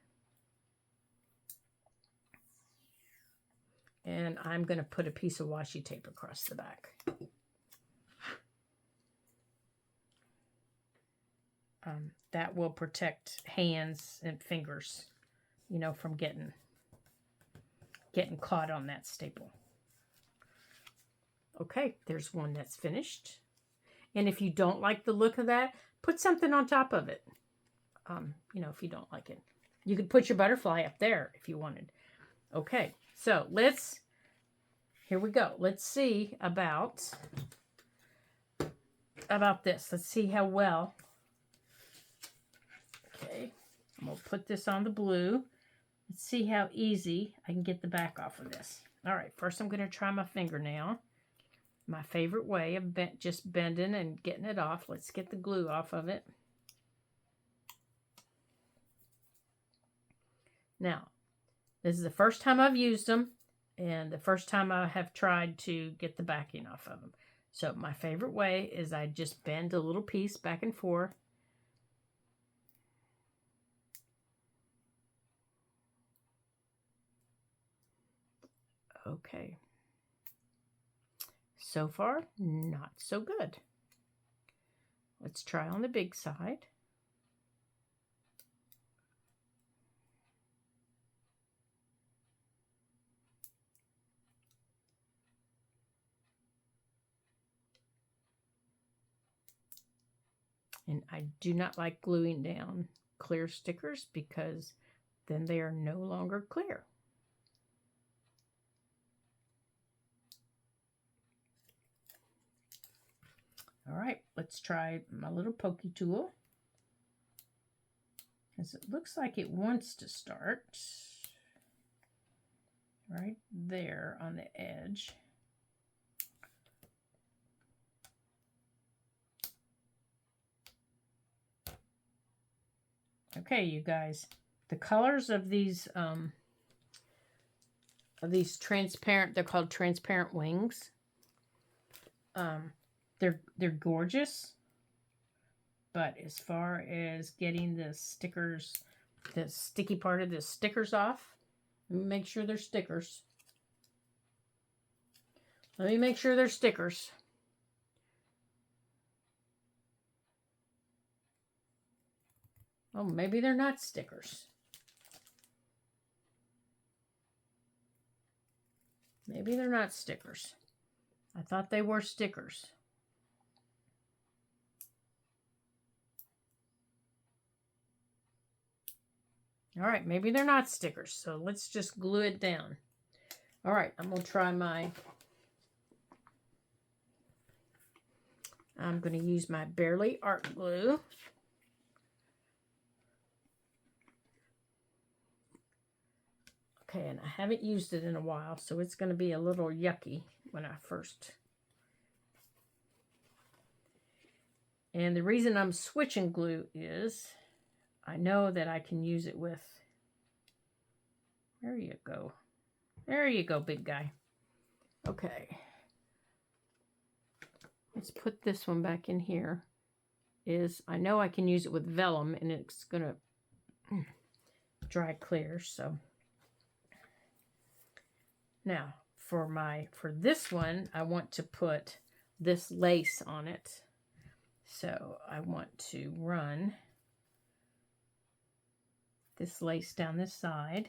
And I'm going to put a piece of washi tape across the back. That will protect hands and fingers, you know, from getting caught on that staple. Okay, there's one that's finished. And if you don't like the look of that, put something on top of it. You know, if you don't like it. You could put your butterfly up there if you wanted. Okay, so here we go. Let's see about this. Let's see how well. Okay, I'm going to put this on the blue. Let's see how easy I can get the back off of this. All right, first I'm going to try my fingernail. my favorite way of just bending and getting it off. Let's get the glue off of it. Now, this is the first time I've used them and the first time I have tried to get the backing off of them. So my favorite way is I just bend a little piece back and forth. Okay. So far, not so good. Let's try on the big side. And I do not like gluing down clear stickers because then they are no longer clear. All right, let's try my little pokey tool. As it looks like it wants to start right there on the edge. Okay, you guys, the colors of these transparent, they're called transparent wings. They're gorgeous, but as far as getting the stickers, the sticky part of the stickers off, let me make sure they're stickers. Let me make sure they're stickers. Oh, maybe they're not stickers. Maybe they're not stickers. I thought they were stickers. All right, maybe they're not stickers, so let's just glue it down. All right, I'm going to try I'm going to use my Bearly Art Glue. Okay, and I haven't used it in a while, so it's going to be a little yucky when I first. And the reason I'm switching glue is I know that I can use it with, there you go. There you go, big guy. Okay. Let's put this one back in here. I know I can use it with vellum and it's going to dry clear, so. Now, for this one, I want to put this lace on it. So I want to run this lace down this side.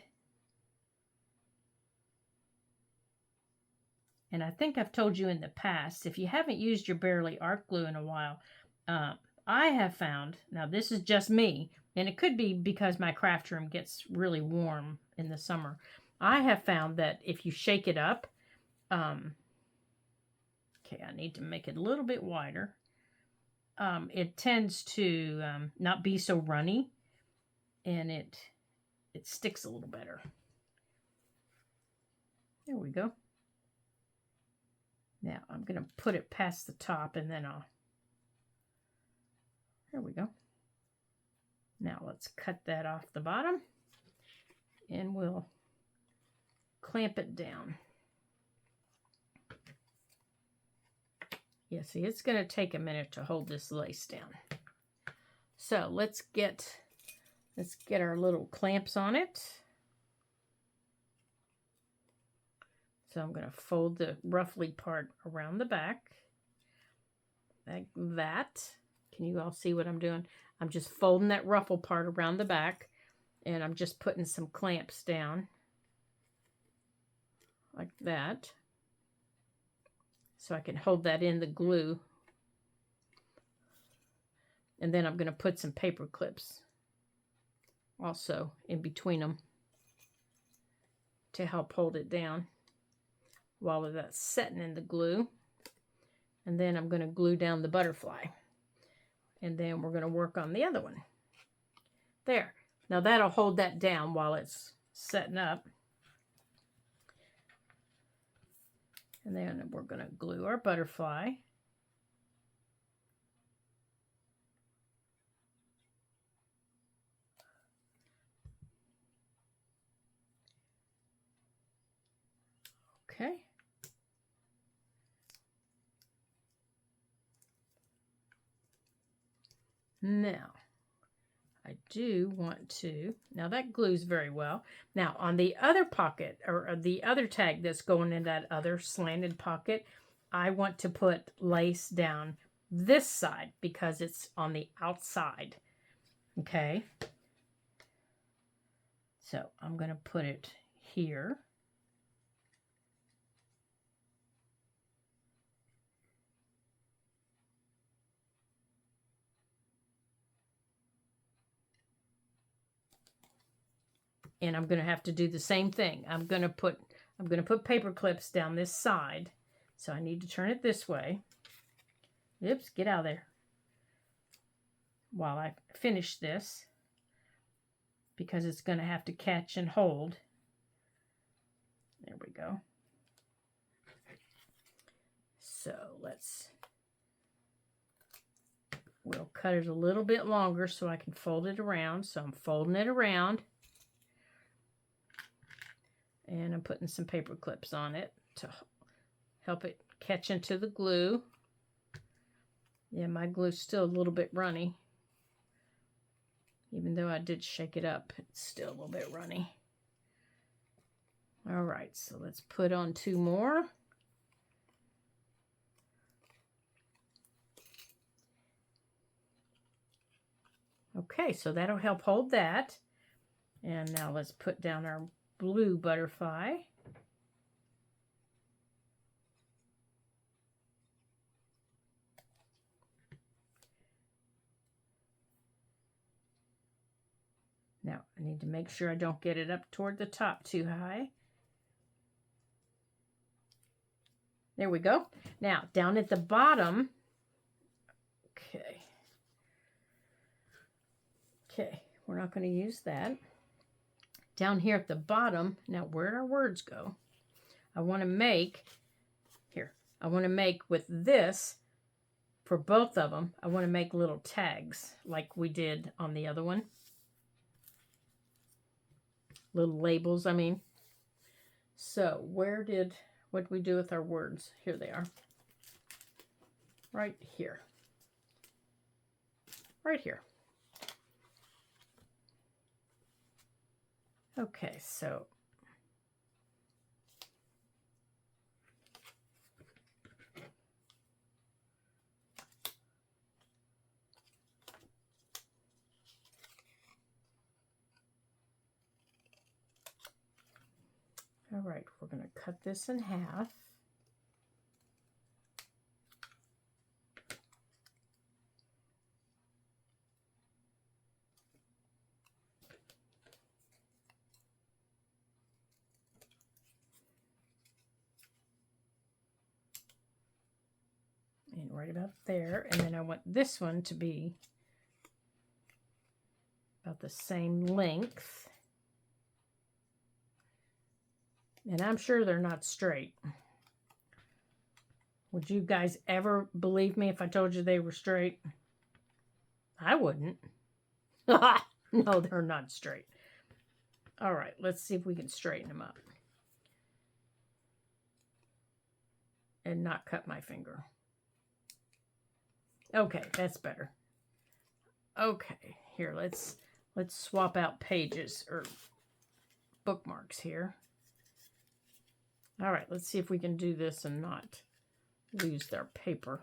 And I think I've told you in the past, if you haven't used your Bearly Art Glue in a while, I have found, now this is just me, and it could be because my craft room gets really warm in the summer. I have found that if you shake it up, okay, I need to make it a little bit wider. It tends to not be so runny, and it sticks a little better. There we go. Now I'm going to put it past the top and then there we go. Now let's cut that off the bottom and we'll clamp it down. Yeah, see, it's going to take a minute to hold this lace down. So let's get our little clamps on it. So I'm going to fold the ruffly part around the back, like that. Can you all see what I'm doing? I'm just folding that ruffle part around the back, and I'm just putting some clamps down, like that, so I can hold that in the glue. And then I'm going to put some paper clips also in between them to help hold it down while that's setting in the glue. And then I'm going to glue down the butterfly. And then we're going to work on the other one. There. Now that'll hold that down while it's setting up. And then we're going to glue our butterfly. Okay. Now, I do want to, now that glues very well. Now, on the other pocket, or the other tag that's going in that other slanted pocket, I want to put lace down this side because it's on the outside. Okay. So, I'm going to put it here. And I'm going to have to do the same thing. I'm going to put paper clips down this side. So I need to turn it this way. Oops, get out of there. While I finish this, because it's going to have to catch and hold. There we go. So we'll cut it a little bit longer so I can fold it around. So I'm folding it around. And I'm putting some paper clips on it to help it catch into the glue. Yeah, my glue's still a little bit runny. Even though I did shake it up, it's still a little bit runny. All right, so let's put on 2 more. Okay, so that'll help hold that. And now let's put down our blue butterfly. Now, I need to make sure I don't get it up toward the top too high. There we go. Now, down at the bottom, okay, we're not going to use that. Down here at the bottom, now where'd our words go? I want to make with this, for both of them, I want to make little tags like we did on the other one. Little labels, I mean. So what did we do with our words? Here they are. Right here. Right here. Okay, so all right, we're going to cut this in half. And right about there. And then I want this one to be about the same length. And I'm sure they're not straight. Would you guys ever believe me if I told you they were straight? I wouldn't. No, they're not straight. All right, let's see if we can straighten them up. And not cut my finger. Okay, that's better. Okay, here, let's swap out pages or bookmarks here. All right, let's see if we can do this and not lose their paper.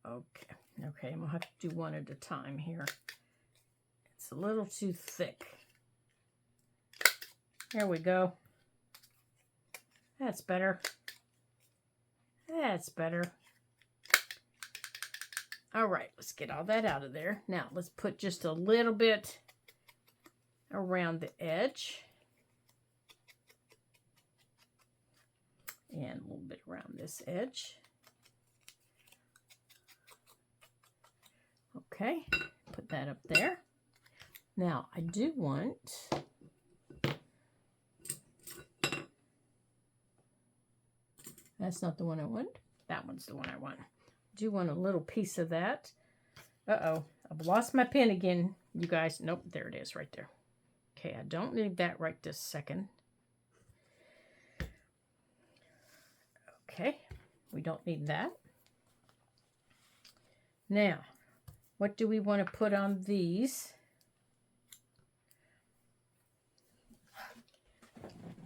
Okay, I'm gonna have to do one at a time here. It's a little too thick. There we go. That's better. That's better. All right, let's get all that out of there. Now, let's put just a little bit around the edge. And a little bit around this edge. Okay, put that up there. Now, I do want... That's not the one I want. That one's the one I want. I do want a little piece of that. Uh-oh, I've lost my pen again, you guys. Nope, there it is right there. Okay, I don't need that right this second. Okay, we don't need that. Now, what do we want to put on these?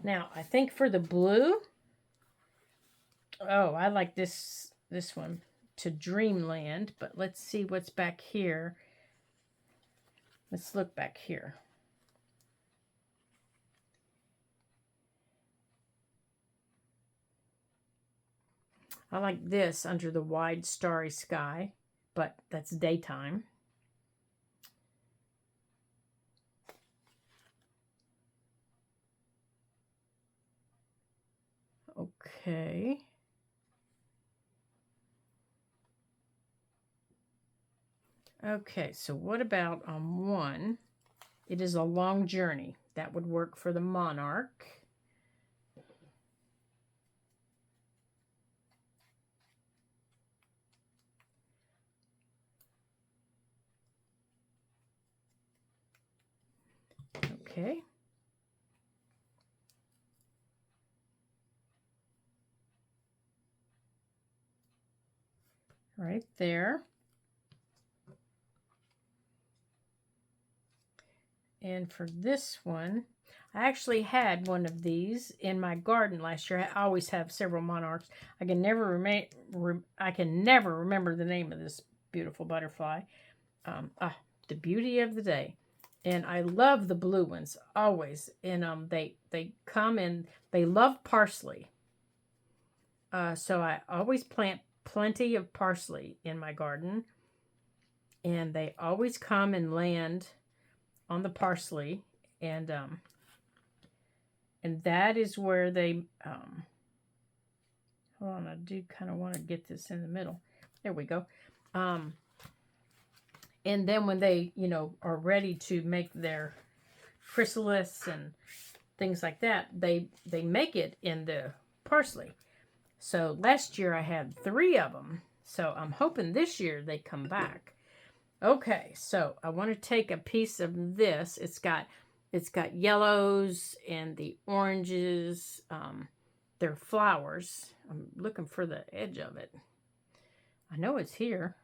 Now, I think for the blue, oh, I like this one, to Dreamland, but let's see what's back here. Let's look back here. I like this, Under the Wide Starry Sky, but that's daytime. Okay. Okay, so what about on one? It is a long journey. That would work for the monarch. Okay. Right there. And for this one, I actually had one of these in my garden last year. I always have several monarchs. I can never remember the name of this beautiful butterfly. The beauty of the day. And I love the blue ones always. And they come and they love parsley. So I always plant plenty of parsley in my garden. And they always come and land on the parsley, and that is where they hold on, I do kind of want to get this in the middle. There we go. And then when they, you know, are ready to make their chrysalis and things like that, they make it in the parsley. So last year I had 3 of them, so I'm hoping this year they come back. Okay, so I want to take a piece of this. It's got yellows and the oranges. They're flowers. I'm looking for the edge of it. I know it's here.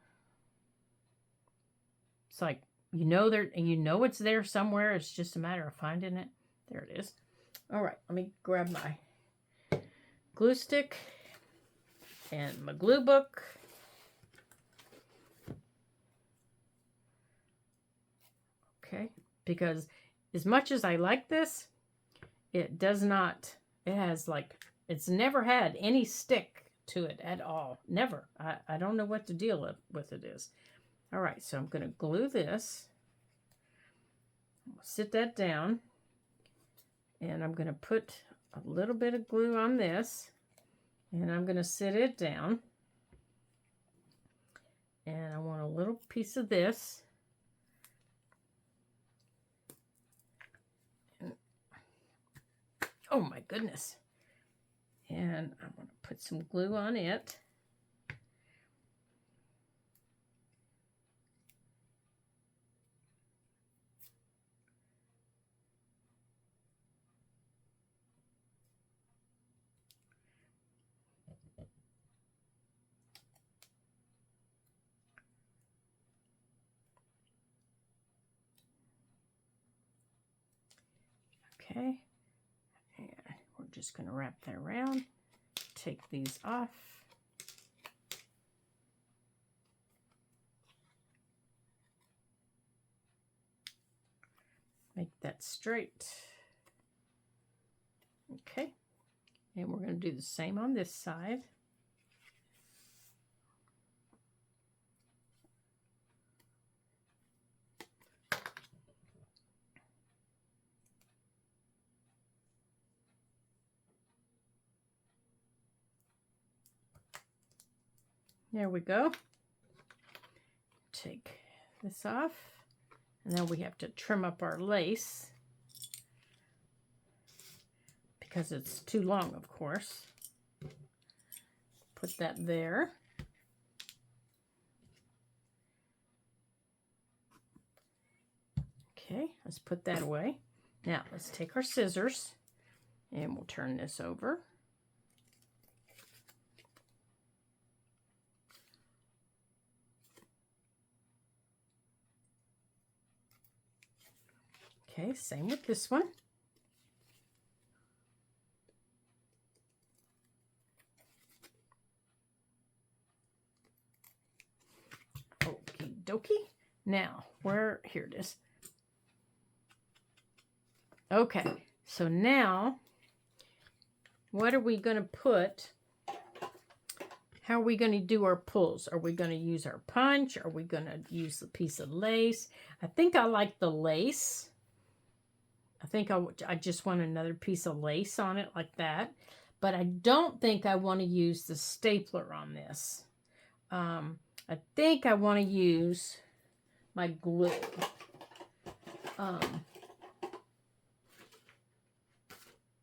It's like, you know it's there somewhere. It's just a matter of finding it. There it is. All right, let me grab my glue stick and my glue book. Okay, because as much as I like this, it does not, it's never had any stick to it at all. Never. I don't know what the deal with it is. All right, so I'm going to glue this. Sit that down. And I'm going to put a little bit of glue on this. And I'm going to sit it down. And I want a little piece of this. Oh my goodness. And I'm going to put some glue on it. Okay. And we're just going to wrap that around. Take these off. Make that straight. Okay. And we're going to do the same on this side. There we go. Take this off. And then we have to trim up our lace because it's too long, of course. Put that there. Okay, let's put that away. Now, let's take our scissors and we'll turn this over. Okay, same with this one. Okie dokie. Now, here it is. Okay, so now, what are we going to put? How are we going to do our pulls? Are we going to use our punch? Are we going to use a piece of lace? I think I like the lace. I think I just want another piece of lace on it like that. But I don't think I want to use the stapler on this. I think I want to use my glue.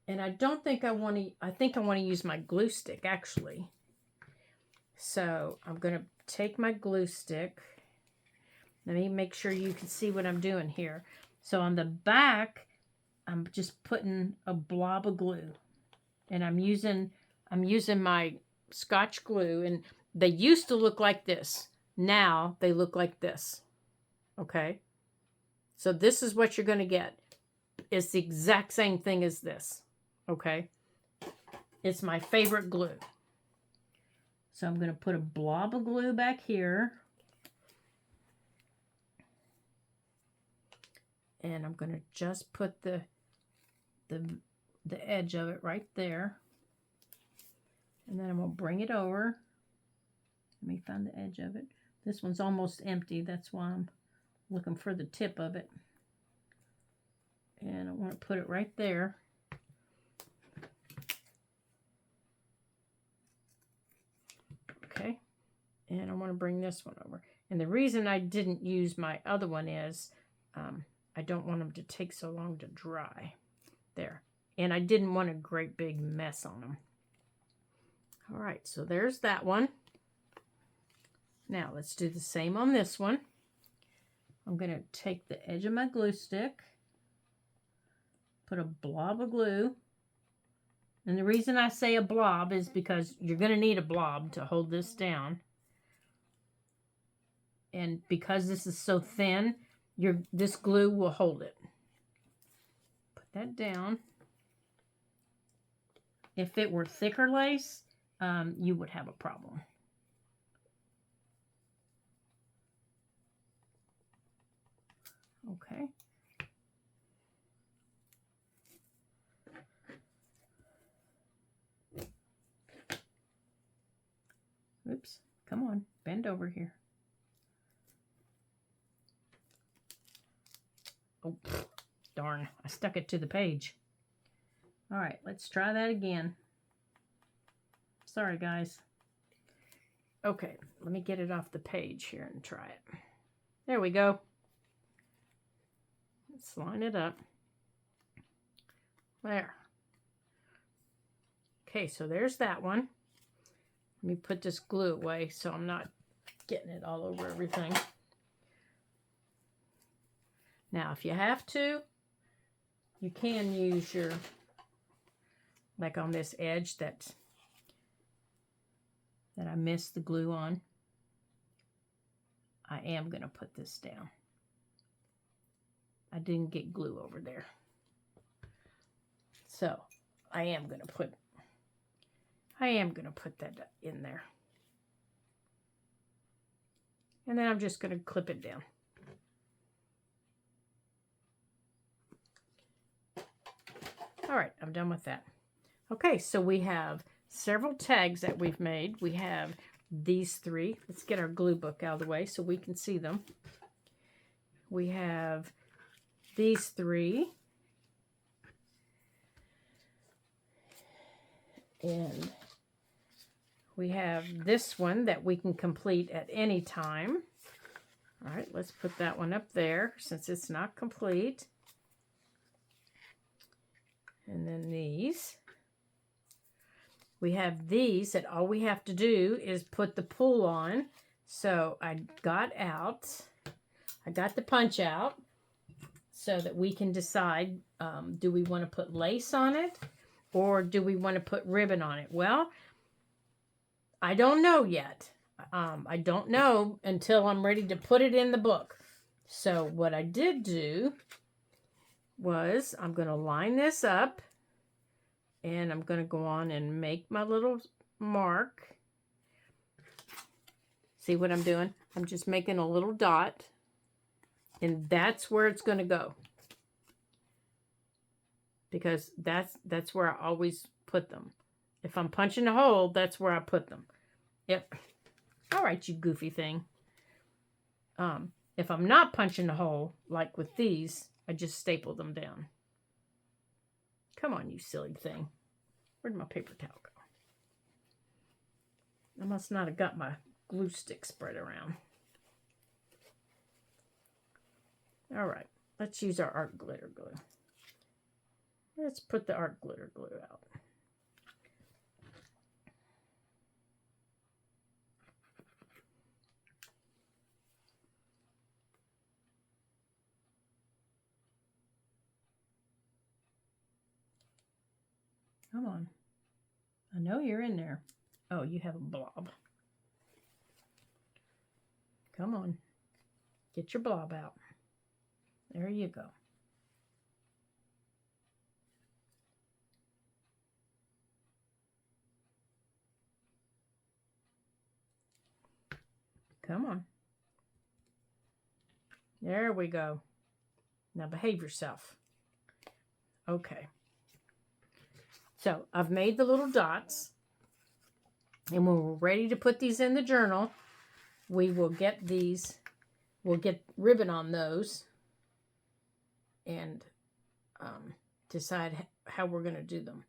And I don't think I want to, I think I want to use my glue stick actually. So I'm going to take my glue stick. Let me make sure you can see what I'm doing here. So on the back, I'm just putting a blob of glue. And I'm using my Scotch glue. And they used to look like this. Now they look like this. Okay? So this is what you're going to get. It's the exact same thing as this. Okay? It's my favorite glue. So I'm going to put a blob of glue back here. And I'm going to just put the edge of it right there. And then I'm going to bring it over. Let me find the edge of it. This one's almost empty. That's why I'm looking for the tip of it. And I want to put it right there. Okay. And I want to bring this one over. And the reason I didn't use my other one is I don't want them to take so long to dry. There. And I didn't want a great big mess on them. All right, so there's that one. Now let's do the same on this one. I'm going to take the edge of my glue stick, put a blob of glue. And the reason I say a blob is because you're going to need a blob to hold this down. And because this is so thin, this glue will hold it. Put that down. If it were thicker lace, you would have a problem. Okay. Oops, come on, bend over here. Oh, darn, I stuck it to the page. All right, let's try that again. Sorry, guys. Okay, let me get it off the page here and try it. There we go. Let's line it up. There. Okay, so there's that one. Let me put this glue away so I'm not getting it all over everything. Now, if you have to, you can use your, like on this edge that I missed the glue on. I am going to put this down. I didn't get glue over there. So, I am going to put that in there. And then I'm just going to clip it down. All right, I'm done with that. Okay, so we have several tags that we've made. We have these three. Let's get our glue book out of the way so we can see them. We have these three. And we have this one that we can complete at any time. All right, let's put that one up there since it's not complete. And then these. We have these that all we have to do is put the pull on. So I got the punch out so that we can decide, do we want to put lace on it or do we want to put ribbon on it? Well, I don't know yet. I don't know until I'm ready to put it in the book. So what I did do was I'm going to line this up and I'm going to go on and make my little mark. See what I'm doing? I'm just making a little dot and that's where it's going to go. Because that's where I always put them. If I'm punching a hole, that's where I put them. Yep. All right, you goofy thing. If I'm not punching a hole, like with these, I just staple them down. Come on, you silly thing. Where'd my paper towel go? I must not have got my glue stick spread around. All right, let's use our art glitter glue. Let's put the art glitter glue out. Come on. I know you're in there. Oh, you have a blob. Come on. Get your blob out. There you go. Come on. There we go. Now behave yourself. Okay. So I've made the little dots. And when we're ready to put these in the journal, we will get these, we'll get ribbon on those and decide how we're going to do them.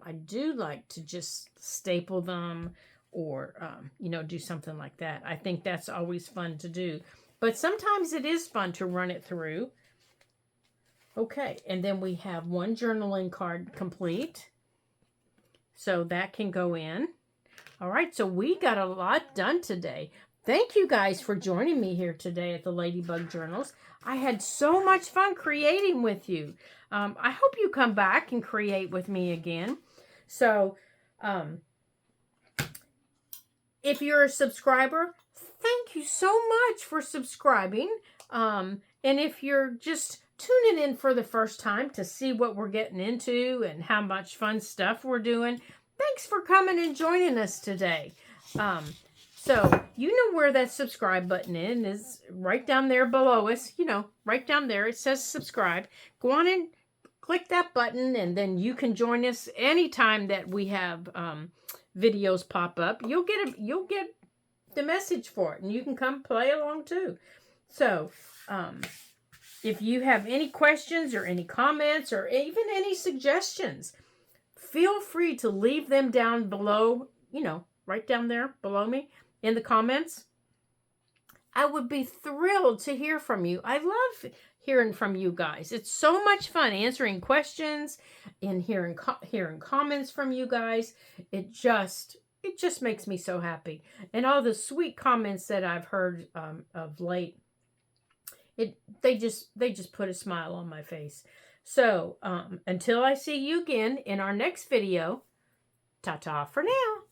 I do like to just staple them or, you know, do something like that. I think that's always fun to do. But sometimes it is fun to run it through. Okay, and then we have one journaling card complete. So that can go in. All right, so we got a lot done today. Thank you guys for joining me here today at the Ladybug Journals. I had so much fun creating with you. I hope you come back and create with me again. So, if you're a subscriber, thank you so much for subscribing. And if you're just tuning in for the first time to see what we're getting into and how much fun stuff we're doing, thanks for coming and joining us today. So you know where that subscribe button is right down there below us. You know, right down there it says subscribe. Go on and click that button and then you can join us anytime that we have videos pop up. You'll get the message for it and you can come play along too. So if you have any questions or any comments or even any suggestions, feel free to leave them down below, you know, right down there below me in the comments. I would be thrilled to hear from you. I love hearing from you guys. It's so much fun answering questions and hearing comments from you guys. It just makes me so happy. And all the sweet comments that I've heard of late, they just put a smile on my face. So until I see you again in our next video, ta-ta for now.